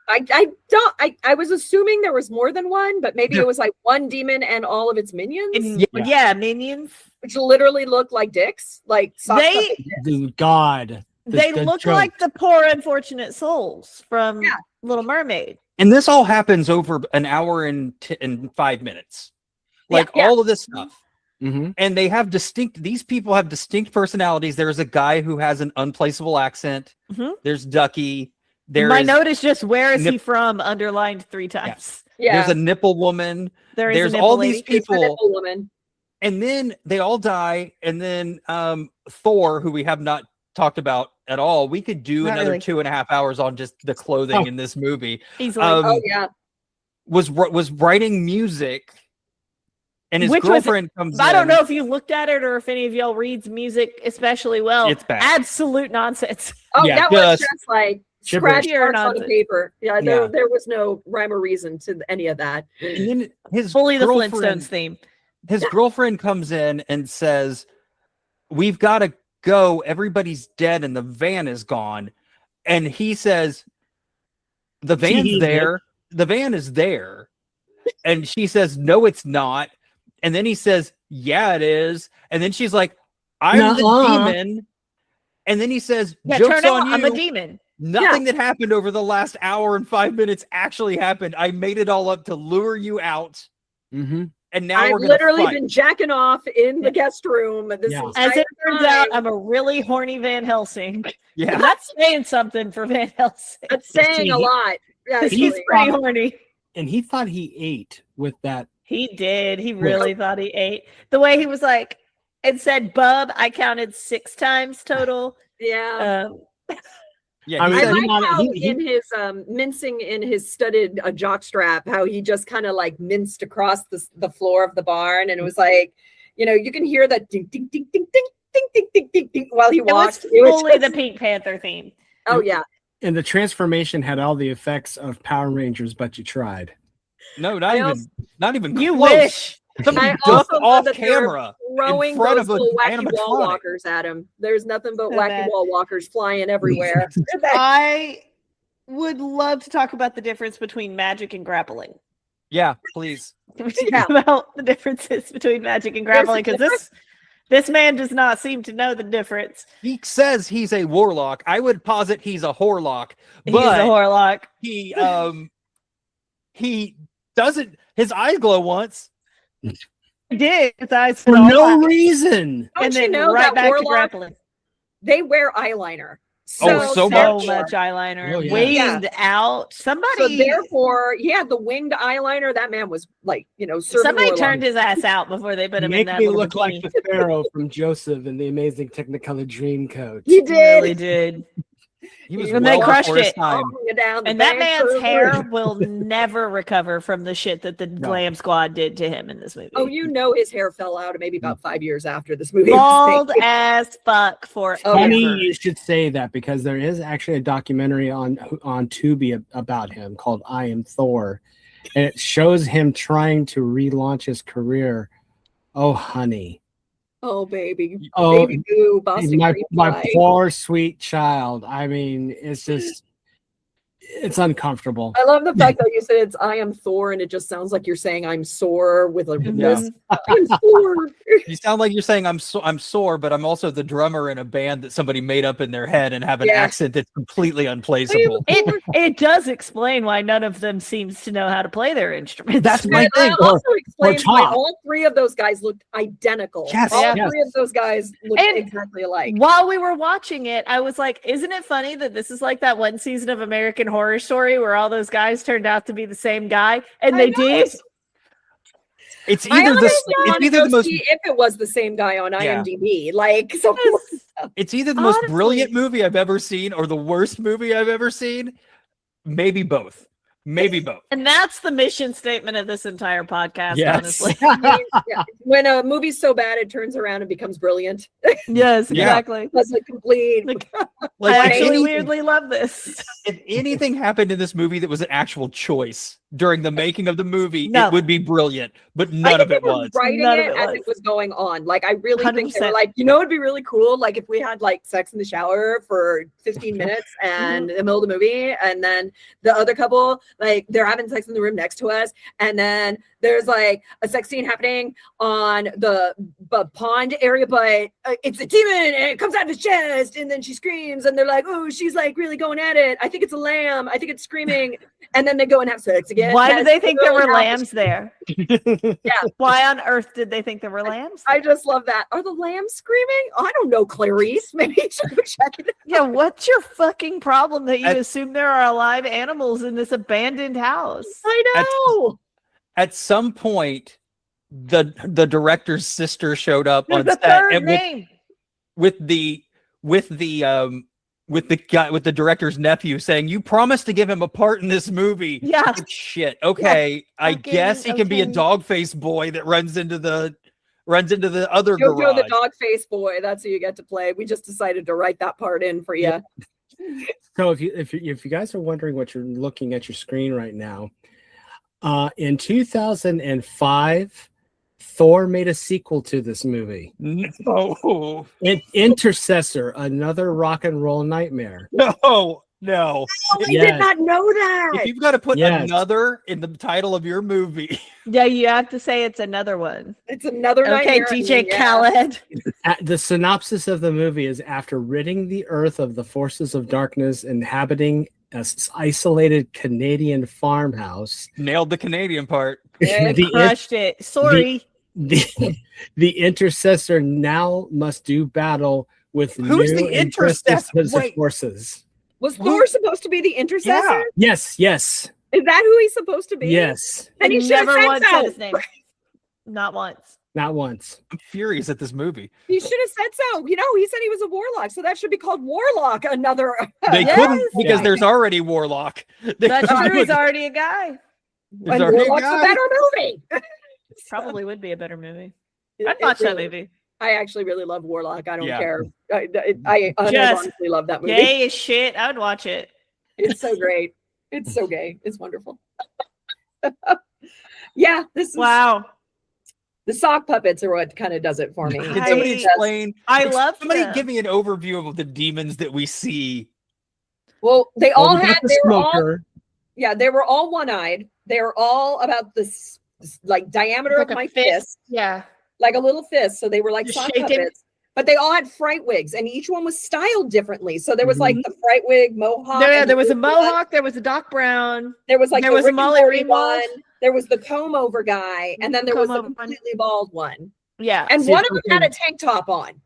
I was assuming there was more than one, but maybe it was like one demon and all of its minions. Yeah, minions. Which literally look like dicks. Like God. They look like the poor unfortunate souls from Little Mermaid. And this all happens over an hour and 5 minutes. Like all of this stuff. Mm-hmm. And these people have distinct personalities. There's a guy who has an unplaceable accent. Mm-hmm. There's Ducky. My note is just, where is he from? Underlined 3 times. Yeah. There's a nipple woman. There's all these people. Woman. And then they all die. And then Thor, who we have not talked about at all, we could do another 2.5 hours on just the clothing in this movie. Easily. Was writing music, and his girlfriend comes in. I don't know if you looked at it or if any of y'all reads music especially well. It's bad. Absolute nonsense. That was just like scratch marks on the paper. Yeah, there was no rhyme or reason to any of that. And then his fully the Flintstones theme. His girlfriend comes in and says, "We've got to go. Everybody's dead and the van is gone." And he says, "The van's there. The van is there." And she says, "No, it's not." And then he says, "Yeah, it is." And then she's like, "I'm the demon." And then he says, "Joke's on you. I'm a demon." Nothing that happened over the last hour and 5 minutes actually happened. I made it all up to lure you out. Mm-hmm. And now I've literally been jacking off in the guest room. As it turns out, I'm a really horny Van Helsing. Yeah. That's saying something for Van Helsing. That's saying a lot. Yeah, he's pretty horny. And he thought he ate with that. He did. He really thought he ate. The way he was like, it said, "Bub," I counted 6 times total. Yeah. Yeah, I like how in his mincing in his studded jockstrap, how he just kind of like minced across the floor of the barn, and it was like, you can hear that ding ding ding ding ding ding ding ding ding ding while he walks. It was fully the Pink Panther theme. Oh yeah. And the transformation had all the effects of Power Rangers, but you tried. No, not even. You close. wish. Somebody ducked off camera throwing in front those of little wacky animatronic. wall walkers at him. There's nothing but wacky wall walkers flying everywhere. I would love to talk about the difference between magic and grappling. Yeah, please. About the differences between magic and grappling, because this man does not seem to know the difference. He says he's a warlock. I would posit he's a whorelock. But he's a whorelock. He doesn't. His eyes glow once. He did. His eyes for no reason. Don't and you then know right that back to warlock, grappling. They wear eyeliner. So much eyeliner. Winged out. Somebody. So therefore, the winged eyeliner. That man was like, somebody turned his ass out before they put him in that. Make me look like the Pharaoh from Joseph in the Amazing Technicolor Dreamcoat. He did. Really did. He was and they crushed it. And that man's hair will never recover from the shit that the Glam Squad did to him in this movie. Oh, his hair fell out maybe about 5 years after this movie. Bald as fuck for. Funny you should say that, because there is actually a documentary on Tubi about him called "I Am Thor," and it shows him trying to relaunch his career. Oh, honey. Oh, baby. Oh, baby boo, Boston my poor sweet child. I mean, it's uncomfortable. I love the fact that you said it's "I am Thor" and it just sounds like you're saying "I'm sore" with a I'm Thor. You sound like you're saying I'm sore, but I'm also the drummer in a band that somebody made up in their head and have an accent that's completely unplaceable. It does explain why none of them seems to know how to play their instruments. That's my thing. It also explains why all 3 of those guys looked identical. Yes, all 3 of those guys looked exactly alike. While we were watching it, I was like, isn't it funny that this is like that one season of American Horror Story where all those guys turned out to be the same guy, and they did. It's either the most. If it was the same guy on IMDb, like so. It's either the most brilliant movie I've ever seen or the worst movie I've ever seen, maybe both. Maybe both. And that's the mission statement of this entire podcast, Yes. honestly. Yeah. When a movie's so bad, it turns around and becomes brilliant. Yes, Yeah. exactly. That's a complete. Like, Like, I if actually anything- weirdly love this. if anything happened in this movie that was an actual choice during the making of the movie, No. it would be brilliant. But I none think of it they were was. writing None of it it as was. it was going on. Like, I really think they were 100%. like, it'd be really cool. Like, if we had like sex in the shower for 15 minutes and in the middle of the movie, and then the other couple, like, they're having sex in the room next to us, and then there's like a sex scene happening on the pond area, but it's a demon and it comes out of his chest, and then she screams, and they're like, oh, she's like really going at it. I think it's a lamb. I think it's screaming. And then they go and have sex again. Why Yes, did they think there were really lambs there? Yeah. Why on earth did they think there were lambs? I just love that. Are the lambs screaming? Oh, I don't know, Clarice. Maybe you should go check it out. Yeah, what's your fucking problem that you At- assume there are alive animals in this abandoned house? I know. At some point, the director's sister showed up on The set third and name. with the guy, with the director's nephew, saying, "You promised to give him a part in this movie." Yeah. Like, shit. Okay, I fucking guess he can be a okay. dog-faced boy that runs into the other Jojo garage. the dog face boy. That's who you get to play. We just decided to write that part in for you. So if you guys are wondering what you're looking at your screen right now, in 2005, Thor made a sequel to this movie. No, Intercessor, another rock and roll nightmare. no. Oh, I Yes. did not know that. If you've got to put Yes. another in the title of your movie, Yeah, you have to say it's another one. It's another Okay, nightmare. DJ Yeah. Khaled. The synopsis of the movie is after ridding the earth of the forces of darkness, inhabiting a isolated Canadian farmhouse, nailed the Canadian part. Yeah, the, Crushed it. Sorry. the intercessor now must do battle with Who's new the intercessor? Wait. forces. Was Thor supposed to be the intercessor? Yeah. Yes, Is that who he's supposed to be? yes. And he I should have never said once so. said his name. Not once. Not once. I'm furious at this movie. He should have said so. You know, he said he was a warlock, so that should be called Warlock. Another. They Yes. couldn't because Yeah. there's already Warlock. That's true. He's already a guy. There's and already a Warlock's a guy. better movie. Probably would be a better movie. It- I'd it watch that really- movie. I actually really love Warlock. I don't Yeah. care. I Just unironically love that movie. Gay as shit. I would watch it. It's so great. It's so gay. It's wonderful. Yeah, this is Wow. the sock puppets are what kind of does it for me. Can somebody I- explain? I Can love somebody them. give me an overview of the demons that we see. Well, they all we got had the they were all smoker. they were all one-eyed. They were all about this like diameter Like of a my fist. fist, Yeah. like a little fist. So they were like Just sock shaking. puppets. But they all had fright wigs, and each one was styled differently. So there was like the fright wig, mohawk. and There was a the one. mohawk. There was a Doc Brown. There was like There the was a Rick and Molly Morty Ringwald. one. There was the comb over guy, and then there was the Comb over one. completely bald one. Yeah. And See, one it's of them like had a tank top on.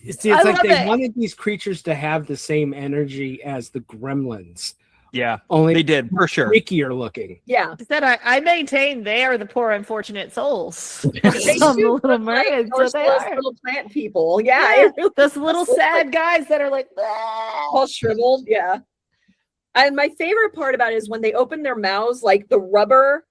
See, I it's like love they it. wanted these creatures to have the same energy as the gremlins, Yeah, only they did for sure. freakier looking. Yeah. Said I maintain they are the poor unfortunate souls. They Some do little look like mermaids. those So they are. little plant people. Yeah. Yeah. it really Those little does look sad like- guys that are like, all shriveled. Yeah. And my favorite part about it is when they open their mouths, like the rubber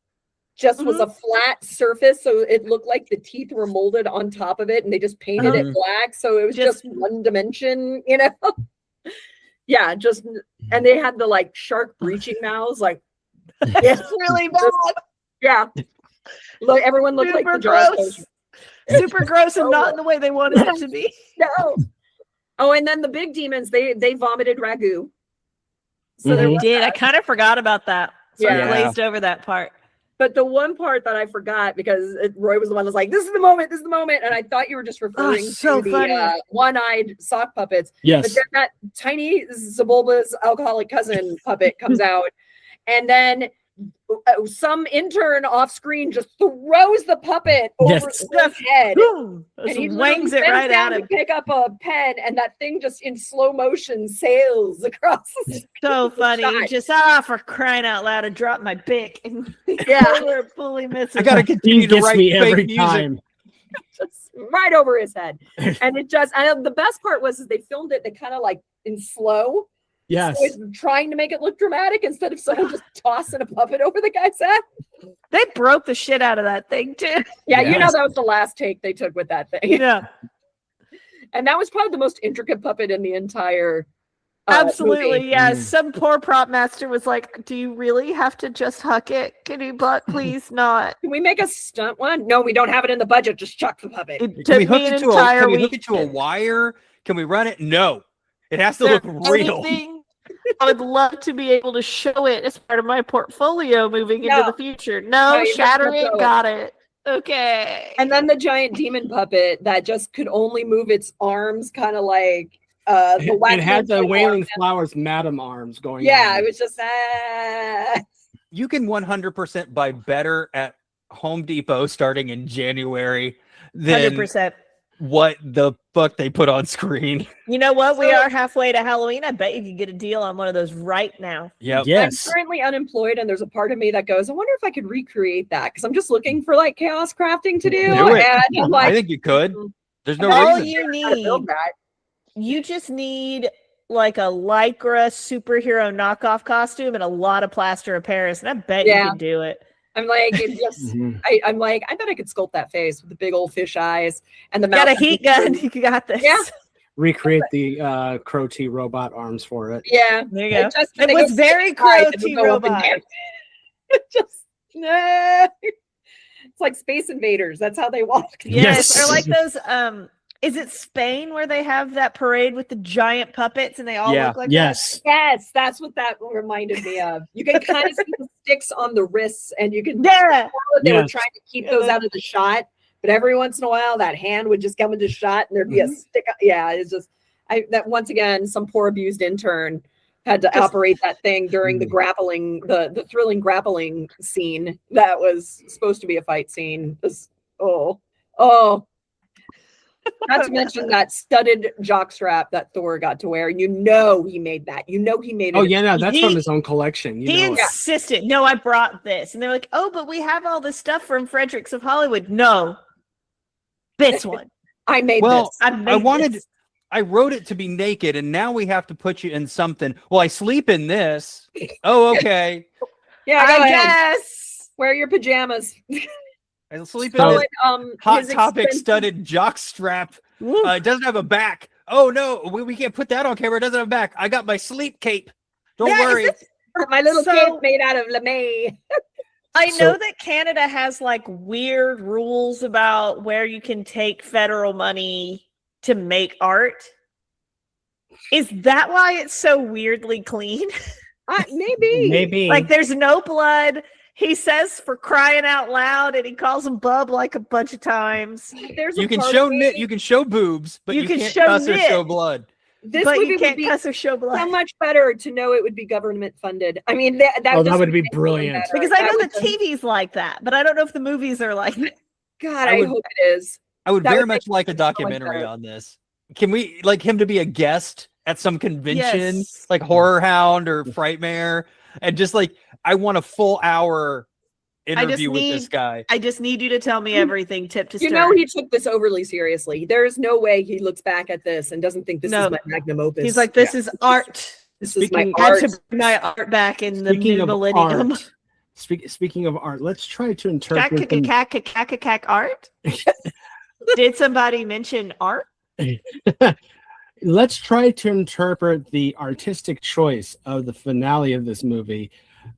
just was a flat surface. So it looked like the teeth were molded on top of it and they just painted it black. So it was just one dimension, you know? Yeah. Just, and they had the like shark breaching mouths. Like, yeah, it's really bad. yeah. Look, everyone looked like Super the Jaws gross. poster. Super gross and not in the way they wanted it to be. No. Oh, and then the big demons, they vomited ragu. So there Mhm. was Did I that. kind of forgot about that? So I Yeah. glazed over that part. But the one part that I forgot because Roy was the one that was like, "This is the moment, this is the moment," and I thought you were just referring so to funny. the one-eyed sock puppets. But Yes. then that tiny Zabulba's alcoholic cousin puppet comes out, and then some intern off screen just throws the puppet over Yes. his head. Boom! And he Just literally wangs it bends right down at to him. pick up a pen, and that thing just in slow motion sails across. The So funny. shot. Just for crying out loud, I dropped my bic and Yeah. we're fully missing. I gotta He continue to gets write me fake every music. time. just right over his head. And it just, and the best part was is they filmed it, they kind of like in slow. Yes. So it's trying to make it look dramatic instead of someone just tossing a puppet over the guy's head. They broke the shit out of that thing too. Yeah, you know Yes. that was the last take they took with that thing. Yeah, And that was probably the most intricate puppet in the entire absolutely. movie. Yeah, some poor prop master was like, "Do you really have to just huck it? Can you, but please not?" Can we make a stunt one? No, we don't have it in the budget. Just chuck the puppet. It Can took we hook me an it to entire can we hook week. it to a wire? Can we run it? No. It has to There look real. anything? I would love to be able to show it as part of my portfolio moving into No. the future. No, you're not shatter gonna it, show it. got it. Okay. And then the giant demon puppet that just could only move its arms, kind of like the It had the Wailing Wailing Flowers Madam arms going. Yeah, on. it was just You can 100% buy better at Home Depot starting in January than 100%. what the fuck they put on screen. You know what? We So- are halfway to Halloween. I bet you could get a deal on one of those right now. Yep. Yes. I'm currently unemployed, and there's a part of me that goes, I wonder if I could recreate that because I'm just looking for like chaos crafting to do. Do it. And I'm like, I think you could. There's no All reason. you how to build need, that. you just need like a Lycra superhero knockoff costume and a lot of plaster of Paris, and I bet you Yeah. could do it. I'm like, it just, Mhm. I'm like, I bet I could sculpt that face with the big old fish eyes and the Got a mouth. heat gun. You got this. Yeah. Recreate the Crow T robot arms for it. Yeah. There you go. Just, It they was go very stick inside Crow and T go up and robot. down. It just, nah. It's like Space Invaders. That's how they walk. Yes. Yes. Or like those is it Spain where they have that parade with the giant puppets and they all Yeah. look like Yes. Yes, that's what that reminded me of. You can kind of see the sticks on the wrists, and you can that? Yeah. tell that they were Yes. trying to keep those out of the shot. But every once in a while, that hand would just come into shot, and there'd be a stick. Yeah, it's just that once again, some poor abused intern had to operate that thing during the grappling, the thrilling grappling scene that was supposed to be a fight scene. Oh. Not to mention that studded jockstrap that Thor got to wear. You know he made that. You know he made it. Oh yeah, no, that's He- from his own collection. You He know it. insisted, no, I brought this. And they're like, oh, but we have all this stuff from Fredericks of Hollywood. No, this one. I made Well, this. I made wanted- this. I wrote it to be naked, and now we have to put you in something. Well, I sleep in this. Oh, okay. Yeah, go I ahead. guess. Wear your pajamas. I sleep in So- this hot his topic expensive- studded jock strap. Woo. It doesn't have a back. Oh no, we can't put that on camera. It doesn't have a back. I got my sleep cape. Don't Yeah, is worry. this- My little So- cape made out of lame. I So- know that Canada has like weird rules about where you can take federal money to make art. Is that why it's so weirdly clean? Maybe. Maybe. Like there's no blood. He says for crying out loud, and he calls him bub like a bunch of times. There's You a can part show of me- you can show boobs, but You you, can can't show cuss or nit. show blood. This But movie you would can't be cuss or show blood. so much better to know it would be government funded. I mean, that Oh, that just would be make it brilliant. better. Because I That know would the just- TV's like that, but I don't know if the movies are like that. God, I I would- hope it is. I would That very would much make like a it so much documentary better. on this. Can we like him to be a guest at some convention, Yes. like Horror Hound or Frightmare, and just like I want a full hour interview with this need- guy. I just need you to tell me everything tip to You stern. know, he took this overly seriously. There is no way he looks back at this and doesn't think this No. is my magnum opus. He's like, this is art. this is my Speaking- Had art. to bring my art back in the Speaking new of millennium. art, speaking of art, let's try to interpret. the- Cack art. Did somebody mention art? Let's try to interpret the artistic choice of the finale of this movie,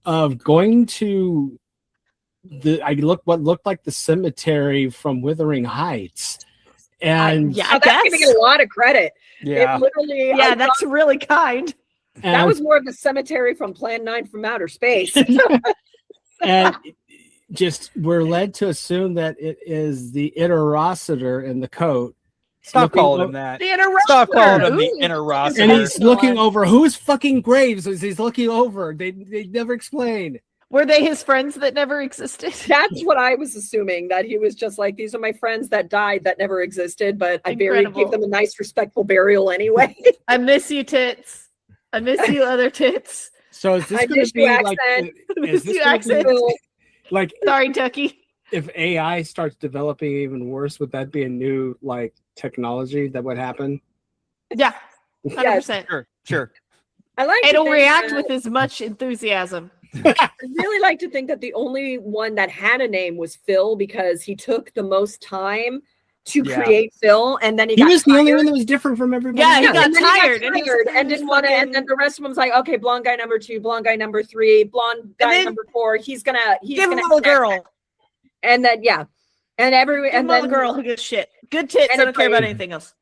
of going to what looked like the cemetery from Wuthering Heights, and Yeah, Oh, I that's giving guess. it a lot of credit. Yeah. It literally, Yeah, I that's really kind. that and- was more of the cemetery from Plan 9 from outer space. and just we're led to assume that it is the interocitor in the coat. Stop looking calling o- him that. The interrupter. Stop calling him the Ooh. interocitor. And he's Go looking on. over whose fucking graves is he's looking over. They never explain. Were they his friends that never existed? That's what I was assuming, that he was just like, these are my friends that died that never existed, but I gave Incredible. them a nice, respectful burial anyway. I miss you, tits. I miss you, other tits. So is this I going to miss be you, like accent. is this You gonna be accent. like Sorry, Tucky. if AI starts developing even worse, would that be a new like technology that would happen? Yeah, 100%. Sure. I like. It'll react with as much enthusiasm. I really like to think that the only one that had a name was Phil because he took the most time to create Phil, and then he was the only one that was different from everybody. Yeah, he else. got and then tired, and didn't want to. And then the rest of them's like, okay, blonde guy number 2, blonde guy number 3, blonde guy number 4. He's gonna give him a girl, and then and then a girl who gives shit, good tits. I don't care about anything else.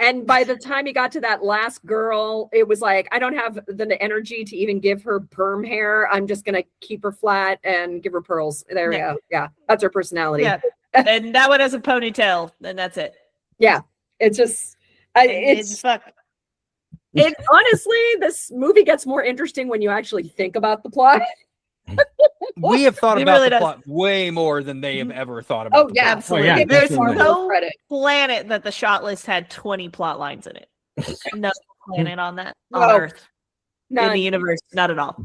And by the time he got to that last girl, it was like, I don't have the energy to even give her perm hair. I'm just going to keep her flat and give her pearls. There we go. Yeah. That's her personality. Yeah. And that one has a ponytail, and that's it. Yeah. It's just, it's fuck. It honestly, this movie gets more interesting when you actually think about the plot. We have thought It about really the does. plot way more than they have ever thought about. Oh, the yeah, plot. absolutely. yeah, There's definitely. no Credit. planet that the shot list had 20 plot lines in it. No planet on that on No. Earth in None. the universe, not at all.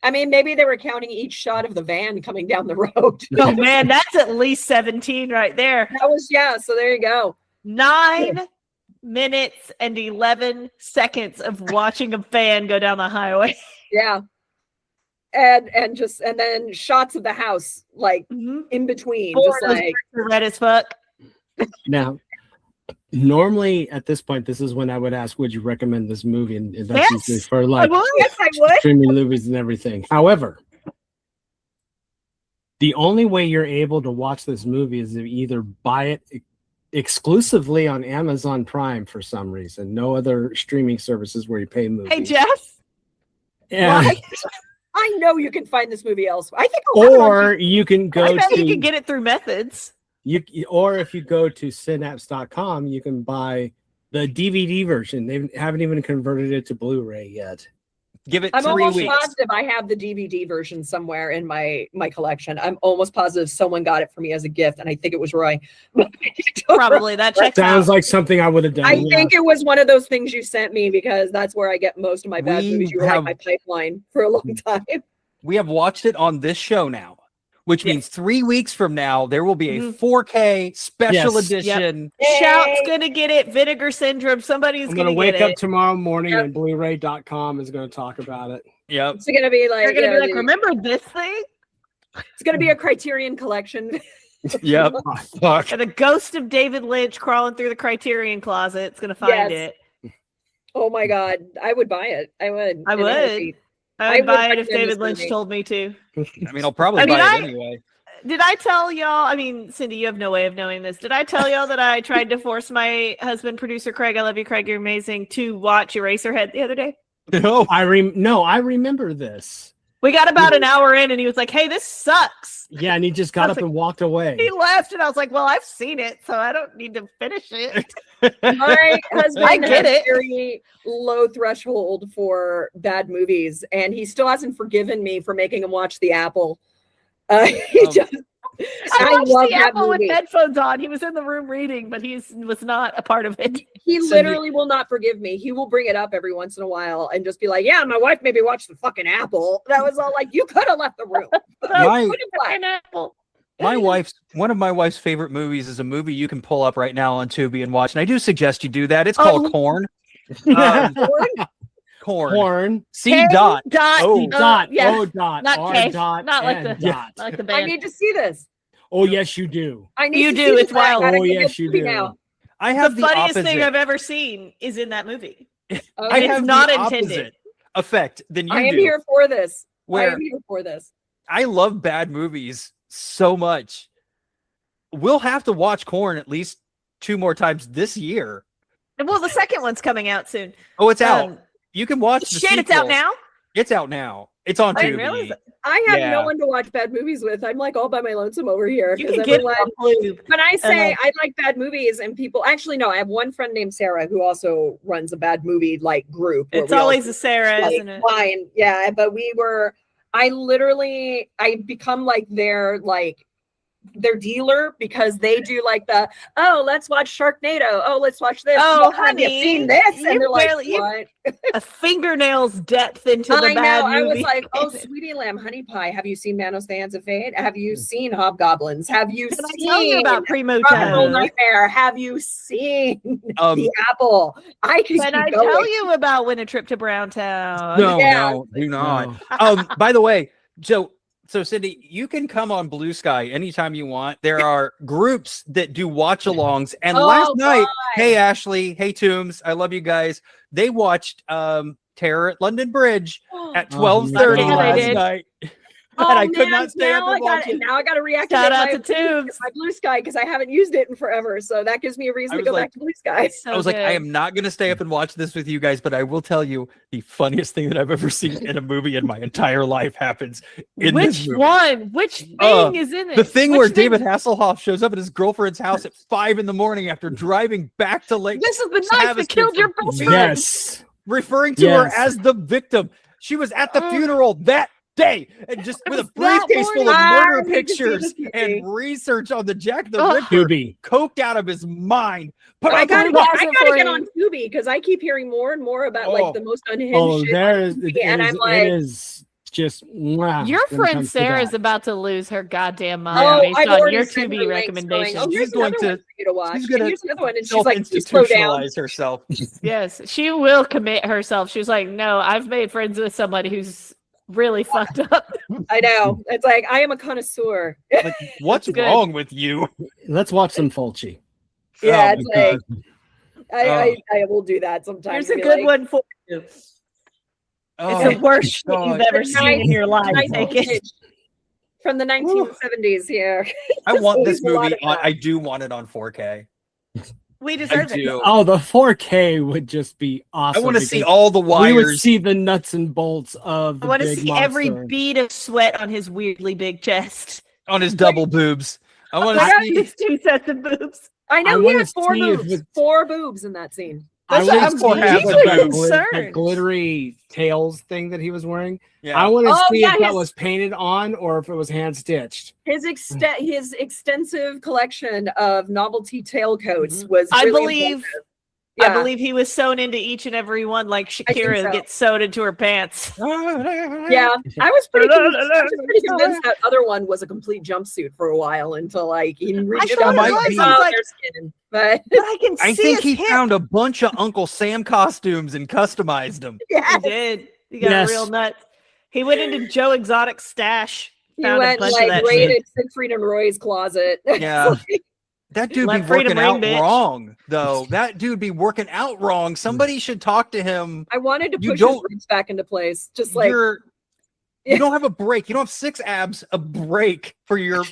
I mean, maybe they were counting each shot of the van coming down the road. Oh man, that's at least 17 right there. That was, so there you go. 9 minutes and 11 seconds of watching a van go down the highway. Yeah. And then shots of the house, like Mhm. in between, Four just of those like, are red as fuck. Now, normally at this point, this is when I would ask, would you recommend this movie? And that's Yes, usually for like yes, I would. streaming movies and everything. However, the only way you're able to watch this movie is to either buy it exclusively on Amazon Prime for some reason. No other streaming services where you pay movies. Hey Jeff, Yeah. why? I know you can find this movie elsewhere. I think I'll have it on Or you can go I bet to you can get it through methods. or if you go to synapse.com, you can buy the DVD version. They haven't even converted it to Blu-ray yet. Give it I'm 3 almost weeks. positive I have the DVD version somewhere in my collection. I'm almost positive someone got it for me as a gift, and I think it was Roy. Probably that checks Sounds out. like something I would have done. I yeah. think it was one of those things you sent me because that's where I get most of my bad We movies. You were have- like my pipeline for a long time. We have watched it on this show now, which means 3 weeks from now there will be a Mhm. 4K special Yes. edition. Shout's gonna get it. Vinegar Syndrome. Somebody's I'm gonna gonna wake get up it. tomorrow morning Yep. and Blu-ray.com is going to talk about it. Yep. It's gonna be like, They're gonna you be know, like, remember this thing? it's gonna be a Criterion collection. Yep. Fuck. And the ghost of David Lynch crawling through the Criterion closet. It's gonna find Yes. it. Oh my god, I would buy it. I would. I in a would. heartbeat. I I would would buy it if recommend David this Lynch movie. told me to. I mean, I'll probably I mean, buy it anyway. Did I tell y'all? I mean, Cindy, you have no way of knowing this. Did I tell y'all that I tried to force my husband, producer Craig, I love you, Craig, you're amazing, to watch Eraserhead the other day? No. I remember this. We got about an hour in, and he was like, "Hey, this sucks." Yeah, and he just got I up was and walked away. He left, and I was like, "Well, I've seen it, so I don't need to finish it." My husband I get has it. very low threshold for bad movies, and he still hasn't forgiven me for making him watch The Apple. He just, I watched love the that Apple with movie. headphones on. He was in the room reading, but he was not a part of it. He Cindy- literally will not forgive me. He will bring it up every once in a while and just be like, "Yeah, my wife made me watch the fucking Apple." That was all like, you could have left the room. My- Fucking Apple. One of my wife's favorite movies is a movie you can pull up right now on Tubi and watch. And I do suggest you do that. It's Oh. called Corn. Corn. Porn. C K dot. dot. Oh. Dot. Yes. O dot. Not R K. dot. Not like and the- dot. Like the I band. need to see this. Oh yes, you do. I need You to do, see it's this. I wild. gotta Oh, get yes, this you movie do. now. I The have the funniest opposite. thing I've ever seen is in that movie. I Okay. It's have not the intended. opposite effect than you I am do. here for this. I Where am here for this. I love bad movies so much. We'll have to watch Corn at least 2 more times this year. And well, the second one's coming out soon. Oh, it's out. Um, You can watch the Shit, it's out sequel. now. It's out now. It's on I Tubi. didn't realize that. I have Yeah. no one to watch bad movies with. I'm like all by my lonesome over here. You 'cause can get it everyone- off Lube. When I say Uh, I like bad movies and people actually no, I have one friend named Sarah who also runs a bad movie like group. where It's we all always a Sarah, like isn't it? wine. Yeah, but I become like their like their dealer because they do like let's watch Sharknado. Oh, let's watch this. Oh, Well, have you honey, seen this? you And they're like, barely- you- what? A fingernail's depth into the I bad know. I movie. was like, oh, Sweetie Lamb, Honey Pie. Have you seen Manos the Hands of Fate? Have you seen Hobgoblins? Have you Can I seen tell you about Primo Tropical Time? Nightmare? Have you seen Um, The Apple? I can Can keep I going. tell you about Win a Trip to Browntown? No, Yeah. no, do not. No. By the way, so Cindy, you can come on Blue Sky anytime you want. There are groups that do watch-alongs, and Oh, last night, God. hey Ashley, hey Toombs, I love you guys. They watched Terror at London Bridge at Oh, 12:30 yeah, they last did. night. Oh, And I could man, not stay up now and watch it. Now I got to reactivate Shout out my, to Tubes. my Blue Sky because I haven't used it in forever. So that gives me a reason I to was go like- back to Blue Sky. So I was like, I good. am not going to stay up and watch this with you guys, but I will tell you the funniest thing that I've ever seen in a movie in my entire life happens in Which this movie. one? Which thing is in it? The thing Which where David Hasselhoff shows up at his girlfriend's house at 5 a.m. after driving back to Lake This is the knife that Traviston killed your from best Phoenix, friend. Yes. referring to her Yes. as the victim. She was at the funeral that day and just with a that briefcase full of morning. murder I need to see pictures this and movie. research on the Jack the Ugh. Ripper, Tubi. coked out of his mind. But I gotta, pause I it gotta for get you. on Tubi because I keep hearing more and more about Oh. like the most unhinged Oh, shit. there is. It, and is I'm like- it is just. Mwah, Your when it friend comes to Sarah's that. about to lose her goddamn mind Oh, based I've on already your sent her Tubi links recommendations. Going, oh, She's here's going another one to- for you to watch. she's gonna And here's another one, and she's like, "You slow down." self-institutionalize herself. Yes, she will commit herself. She was like, "No, I've made friends with somebody who's really fucked up." I know. It's like I am a connoisseur. Like, what's That's good. wrong with you? Let's watch some Fulci. Yeah, Oh it's my like I will do that Here's sometimes. a and be good like, one for you. It's Oh, the worst shit God. you've ever seen in your life. Nice Take it. vintage from the 1970s here. I want this Always a lot movie of on. that. I do want it on 4K. We I deserve it. do. Oh, the 4K would just be I awesome. want to see because all the We would wires. see the nuts and bolts of the I want to big see every monster. bead of sweat on his weirdly big chest. on his double boobs. I want to see. His 2 sets of boobs. I know I he wanna had four see if boobs. it's- 4 boobs in that scene. I That's want what to I'm see half if the the, boobs. the glittery tails thing that he was wearing. Yeah. I want to Oh, see yeah, if that his- was painted on or if it was hand stitched. His extensive collection of novelty tailcoats Mhm. was. I really believe. impressive. I Yeah. believe he was sewn into each and every one, like Shakira so. gets sewed into her pants. Yeah, I was pretty convinced that other one was a complete jumpsuit for a while until like he reached thought out it and was. like, I was oh, like- they're skinning. But But I can see I think his he hip. found a bunch of Uncle Sam costumes and customized them. He yeah, did. He got Yes. real nuts. He went into Joe Exotic's stash. he Found a went bunch of like that raided Siegfried and Roy's closet. Yeah. That dude Let be freedom working out ring, bitch. wrong, though. That dude be working out wrong. Somebody should talk to him. I wanted to You push his don't- ribs back into place, just like You don't have a break. You don't have 6 abs, a break for your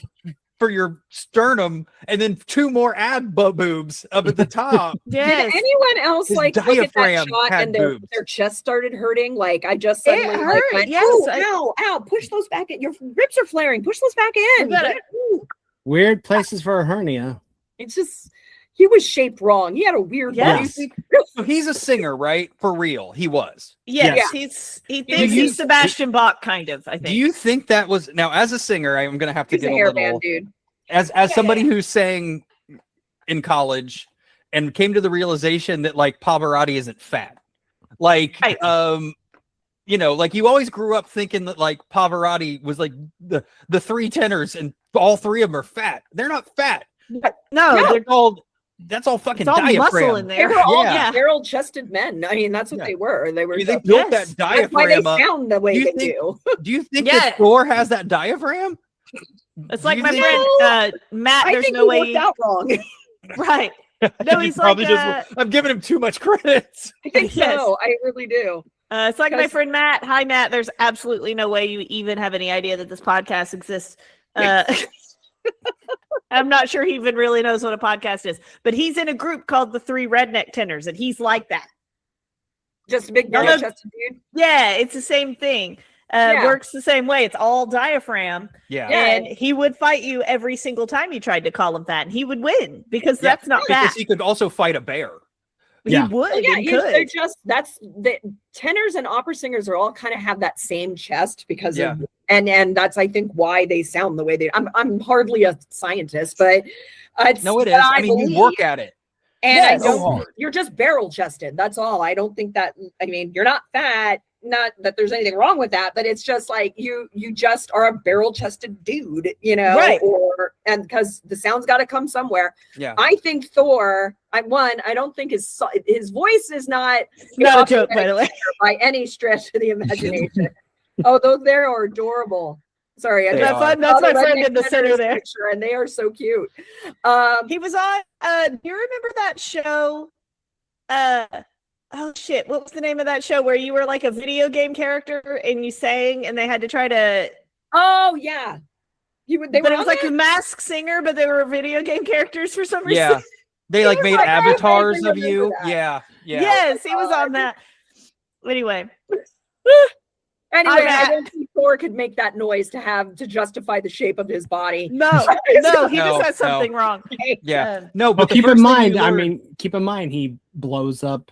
sternum, and then 2 more boobs up at the top. Yes. Did anyone else His like look at that diaphragm shot had and their boobs. chest started hurting? Like I just It suddenly like hurt, went, yes, "Ooh, I- ow, push those back in. Your ribs are flaring. Push those back in. We gotta- Ooh. Weird places for a hernia. It's just he was shaped wrong. He had a weird Yes. body. So he's a singer, right? For real, he was. Yes, Yes. he Do thinks you- he's Sebastian Bach, kind of. I think. Do you think that was now as a singer? I'm going to have to He's a get a hair little band dude. as somebody who sang in college and came to the realization that like Pavarotti isn't fat. Like Right. you know, like you always grew up thinking that like Pavarotti was like the 3 tenors and all 3 of them are fat. They're not fat. No, They're they're called that's all fucking it's all diaphragm. muscle in They there. were all Yeah. barrel-chested men. I mean, that's what Yeah. they were. They were. I mean, they just- built Yes. that that's why they diaphragm up. sound the way Do you they think- do. Do you think Yeah. that Thor has that diaphragm? It's Do like you my think- friend Matt. I There's think no he way. worked out wrong. Right. No, You he's probably like. I'm giving him too much credit. I think Yes. so. I really do. It's like my Because- friend Matt. Hi, Matt. There's absolutely no way you even have any idea that this podcast exists. I'm not sure he even really knows what a podcast is, but he's in a group called the 3 Redneck Tenors, and he's like that. Just a big No, no. barrel-chested dude. Yeah, it's the same thing. Yeah. Works the same way. It's all diaphragm, Yeah. Yeah. and he would fight you every single time you tried to call him fat, and he would win because Yeah, that's not because fat. he could also fight a bear. Yeah. He would. Well, yeah, and they're could. just that's the tenors and opera singers are all kind of have that same chest because Yeah. of and that's I think why they sound the way they. I'm hardly a scientist, but it's No, it is. what I mean, believe. you work at it. And I Yes. don't. So hard. You're just barrel chested. That's all. I don't think that. I mean, you're not fat. Not that there's anything wrong with that, but it's just like you just are a barrel chested dude, you know. Right. And because the sound's got to come somewhere. Yeah. I think Thor. I don't think his voice is not Not a joke, by the way. by any stretch of the imagination. Oh, those there are adorable. Sorry, I They just are. That's my saw friend redneck in the center Tenors there. picture, and they are so cute. He was on. Do you remember that show? Oh shit! What was the name of that show where you were like a video game character and you sang and they had to try to? Oh yeah, they But were it was on like that? a Masked Singer, but they were video game characters for some reason. Yeah. They like was made like, I avatars vaguely of you. remember that. Yeah. Yeah. Yes, he was on that. Anyway, Anyway, I- I don't think Thor could make that noise to justify the shape of his body. no, he No, just has no. something wrong. Yeah. No, Well, but the keep first in thing mind. you I learn- mean, keep in mind he blows up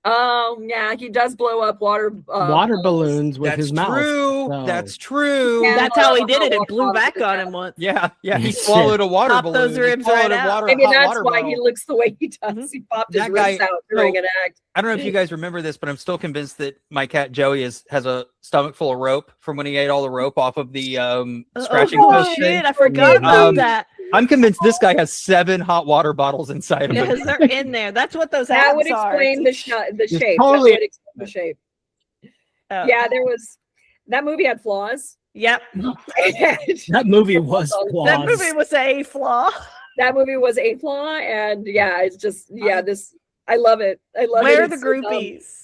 Oh yeah, he does blow up water water balloons with that's his mouth. true. so- That's true. Yeah. That's how he did it. It blew back on him once. Yeah. Yeah. He swallowed a water Pop balloon. those He ribs swallowed right a out. water, Maybe hot that's water why bottle. he looks the way he does. Mhm. He popped his That ribs guy- out during an act. I don't know if you guys remember this, but I'm still convinced that my cat Joey has a stomach full of rope from when he ate all the rope off of the scratching Oh post thing. shit! I forgot about Um, that. I'm convinced this guy has 7 hot water bottles inside of him. Because they're in there. That's what those That abs would are. explain the shape. totally- That would explain the shape. Oh. Yeah, that movie had flaws. Yep. That movie was That flaws. That movie was a flaw. That movie was a flaw, and yeah, it's just I love it. I love it. Where are the It's so dumb. groupies?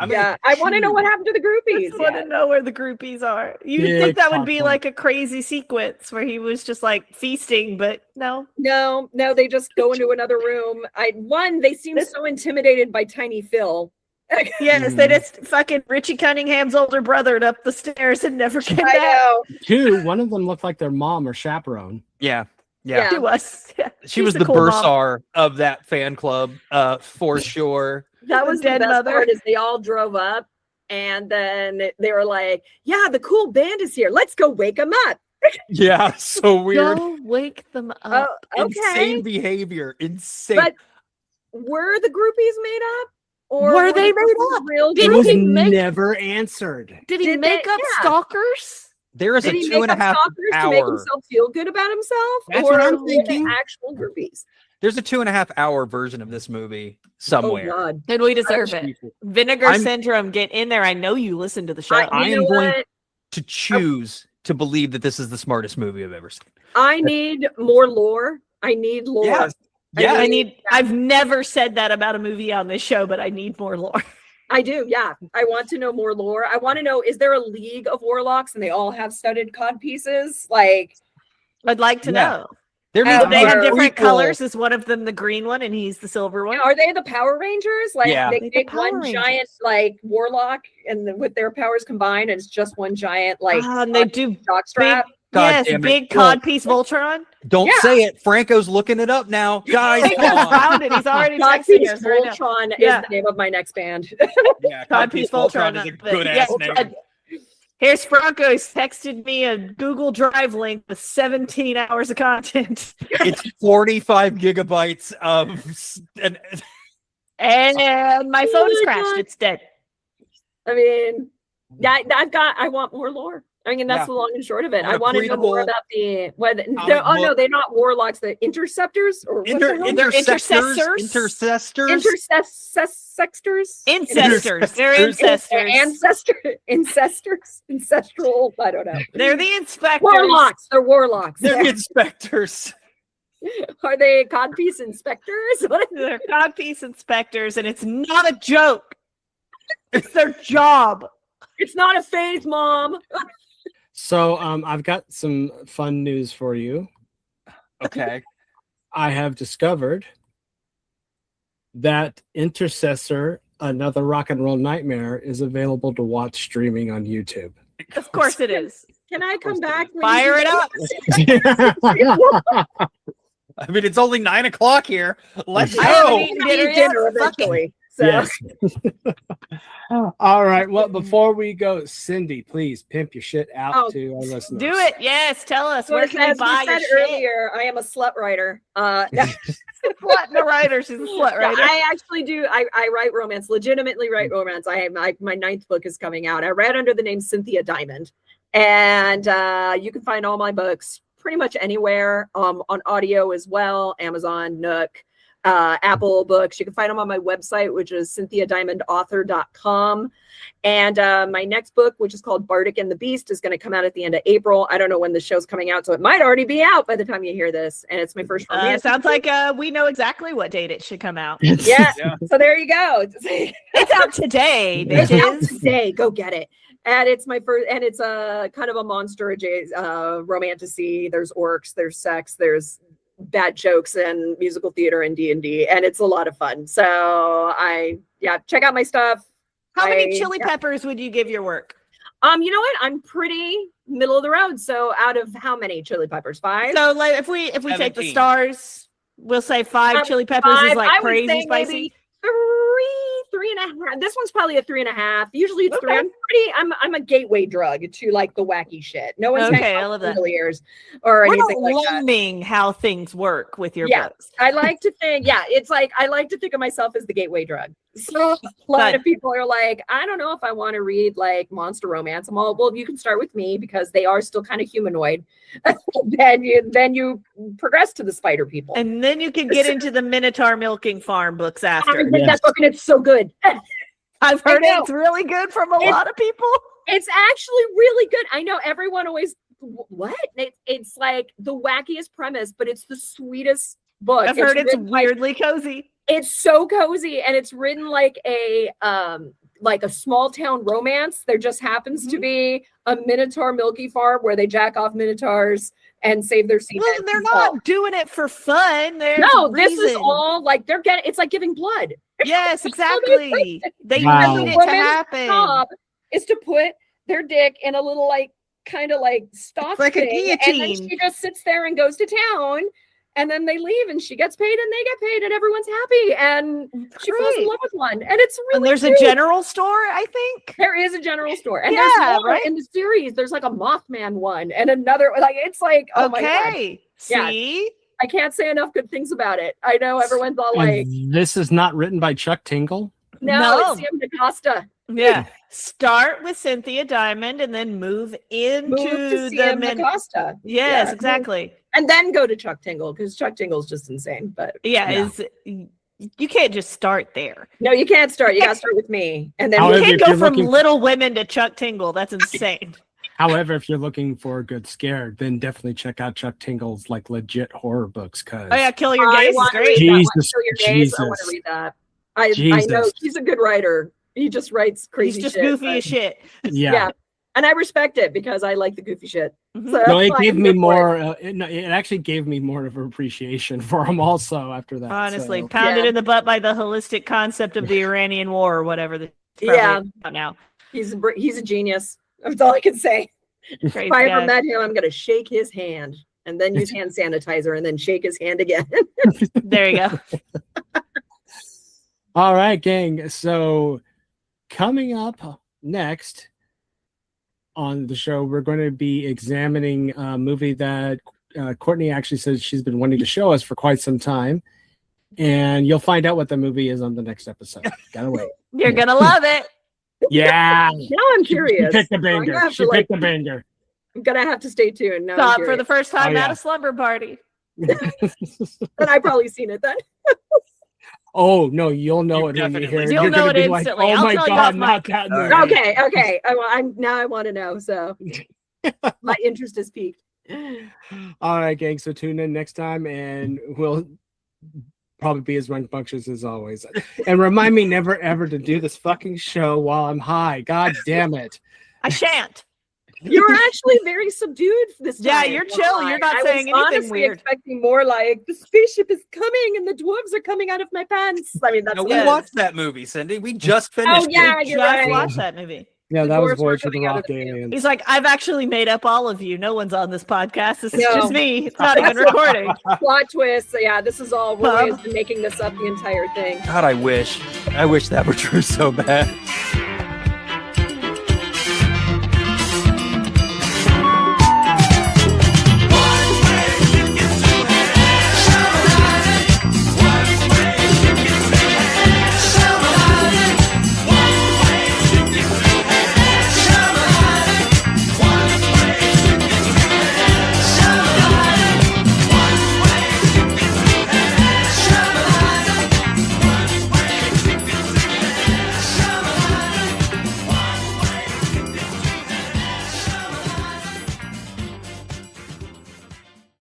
I'm gonna Yeah, I want to know what happened to the I groupies. just want Yeah. to know where the groupies are. You'd Yeah, think that would be popcorn. like a crazy sequence where he was just like feasting, but no. No, they just go into another room. They seem so intimidated by Tiny Phil. Yes, they just fucking Richie Cunningham's older brother up the stairs and never came I back know. Two. One of them looked like their mom or chaperone. Yeah. Yeah. to us. Yeah, She she's was the cool mom. bursar of that fan club, for sure. That was the Dead best mother. part is they all drove up and then they were like, yeah, the cool band is here. Let's go wake them up. Yeah. So weird. Go wake them Oh, up. okay. Insane behavior. Insane. But were the groupies made up? Or Were they the made groupies up? Real It Didn't was he make- never answered. Did he Did make they- up yeah. stalkers? there is Did a he two make and a up half stalkers to make hour. himself feel good about himself? That's or what I'm were they thinking. actual groupies? There's a 2.5 hour version of this movie Oh somewhere. God. Then we deserve it. Vinegar I'm- Syndrome, get in there. I know you listen to the show. I You am know going- what? To choose to believe that this is the smartest movie I've ever seen. I need more lore. I need lore. Yeah. Yeah. I've never said that about a movie on this show, but I need more lore. I do. Yeah. I want to know more lore. I want to know, is there a league of warlocks and they all have studded cod pieces? Like, I'd like to Yeah. know. There Oh, needs to They be a have different prequel. colors. Is one of them the green one and he's the silver one? are they the Power Rangers? Like, Yeah. they They're the take Power one Rangers. giant, like, warlock and then with their powers combined, and it's just one giant, like, And they do jockstrap. God yes, damn it. big Well, codpiece Voltron. Don't Yeah. say it. Franco's looking it up now. Guys, He come just on. found it. He's already texting Codpiece us right now. Voltron Yeah. is the name of my next band. Yeah, Codpiece Voltron is a but good yeah, ass name. Here's Franco. He's texted me a Google Drive link with 17 hours of content. It's 45 gigabytes of And my phone is my crashed. God. It's dead. I mean, yeah, I want more lore. I mean, that's Yeah. the long and short of it. I I want to know more prequel. about the Comic no, book. they're not warlocks, the interceptors or what the hell? intercestors. Intercessors? Incestors. They're Intercestors. incestors. Ancestral, I don't know. They're the inspectors. Warlocks. They're warlocks. They're the inspectors. Are they codpiece inspectors? What? They're codpiece inspectors, and it's not a joke. It's their job. It's not a phase, Mom. So I've got some fun news for you. Okay. I have discovered that Intercessor, Another Rock and Roll Nightmare, is available to watch streaming on YouTube. Of course it is. Can I come back? please? Fire it up. I mean, it's only 9 o'clock here. Let's I haven't go. eaten Eat dinner yet. dinner Fuck it. eventually. So Yes. All right. Well, before we go, Cindy, please pimp your shit out Oh, to our listeners. Do it. Yes. Tell us. so Where can they as we buy your said shit? earlier, I am a slut writer. Slut and a writer. She's a slut Yeah, writer. I actually do. I write romance, legitimately write romance. I have my 9th book is coming out. I read under the name Cynthia Diamond, and you can find all my books pretty much anywhere, on audio as well, Amazon, Nook, Apple Books. You can find them on my website, which is cynthiadiamondauthor.com. And my next book, which is called Bardic and the Beast, is going to come out at the end of April. I don't know when the show's coming out, so it might already be out by the time you hear this. And it's my first romance. Sounds like we know exactly what date it should come out. Yeah. Yeah. So there you go. It's out today, It's out bitches. today. Go get it. And it's my first, and it's a kind of a monster romantasy. There's orcs, there's sex, there's bad jokes and musical theater and D&D, and it's a lot of fun. So check out my stuff. How many chili peppers would you give your work? You know what? I'm pretty middle of the road. So out of how many chili peppers? 5? So like if we take the 17. stars, we'll say 5 chili peppers is 5. like I would crazy say spicy. maybe 3.5. This one's probably a 3.5. Usually it's 3. Okay. I'm a gateway drug to like the wacky shit. No one's Okay, I love that. ears or We're anything not like that. learning how things work with your Yeah. books. I like to think, it's like I like to think of myself as the gateway drug. So a lot Good. of people are like, I don't know if I want to read like monster romance. I'm all, well, you can start with me because they are still kind of humanoid. then you progress to the spider people. And then you can get into the Minotaur milking farm books I after. think that's fucking, it's so good. I've heard know. it's really good from a It's- lot of people. It's actually really good. I know everyone always, what? It's like the wackiest premise, but it's the sweetest book. I've heard it's written by- weirdly cozy. It's so cozy, and it's written like a small town romance. There just happens to be a Minotaur milky farm where they jack off Minotaurs and save their seed. Well, they're not doing it for fun. There's No, this is reason. all like they're getting. It's like giving blood. Yes, exactly. They Wow. need it to Women's happen. job is to put their dick in a little like kind of like stock like a thing, and then guillotine. she just sits there and goes to town. And then they leave, and she gets paid, and they get paid, and everyone's happy, and she falls in Great. love with one, and it's really. And there's cute. a general store, I think. There is a general store, and Yeah, there's more right? in the series. There's like a Mothman one, and another like it's like oh my god, Okay. Yeah. See? I can't say enough good things about it. I know everyone's all like, And this is not written by Chuck Tingle. no, it's Sam DaCosta. Yeah. Start with Cynthia Diamond and then move into Move to the Sam men. DaCosta. Yes, Yeah. exactly. And then go to Chuck Tingle because Chuck Tingle's just insane. But Yeah, Yeah. you can't just start there. no, you can't start. You got to start with me, and then However, You can't if go you're from looking- Little Women to Chuck Tingle. That's insane. However, if you're looking for a good scare, then definitely check out Chuck Tingle's like legit horror books. Cause Oh yeah, Kill Your I Gaze is want to great. read that one. Jesus, Kill Your Gaze. I want to Jesus. read that. I know Jesus. he's a good writer. He just writes crazy. He's just shit, goofy but- as shit. yeah. And I respect it because I like the goofy shit. Mhm. So No, that's it why gave I'm me here for it. more. It actually gave me more of appreciation for him also after that. Honestly, so. pounded Yeah. in the butt by the holistic concept of the Iranian war or whatever. Yeah. Now. He's a genius. That's all I can say. Crazy If I guy. ever met him, I'm gonna shake his hand and then use hand sanitizer and then shake his hand again. There you go. All right, gang. So coming up next on the show, we're going to be examining a movie that Courtney actually says she's been wanting to show us for quite some time. And you'll find out what the movie is on the next episode. Gotta wait. You're gonna love it. Yeah. Now I'm She curious. picked the I'm gonna banger. have She to, picked the banger. I'm gonna have to stay tuned. Now I'm Saw it for curious. the first time Oh, yeah. at a slumber party. And I've probably seen it then. Oh no, you'll know You it when you definitely hear it. will. You'll You're know gonna it be instantly. like, oh I'll my tell you god, off not mic. that All movie. right. Okay. I want to know. So my interest is peaked. All right, gang. So tune in next time, and we'll probably be as rambunctious as always. And remind me never ever to do this fucking show while I'm high. God damn it. I shan't. You were actually very subdued this time. Yeah, you're chill. You're not I saying was anything honestly weird. expecting more like the spaceship is coming and the dwarves are coming out of my pants. I mean, that's No, we Yeah. watched that movie, Cindy. We just finished Oh yeah, it. you're Just right. watch that movie. Yeah, that was Dwarves were Voyage of the coming out Rock of the Aliens. He's like, I've actually made up all of you. No one's on this podcast. This is No. just me. It's not even recording. Plot twist. So yeah, this is all Roy has been making this up the entire thing. God, I wish that were true so bad.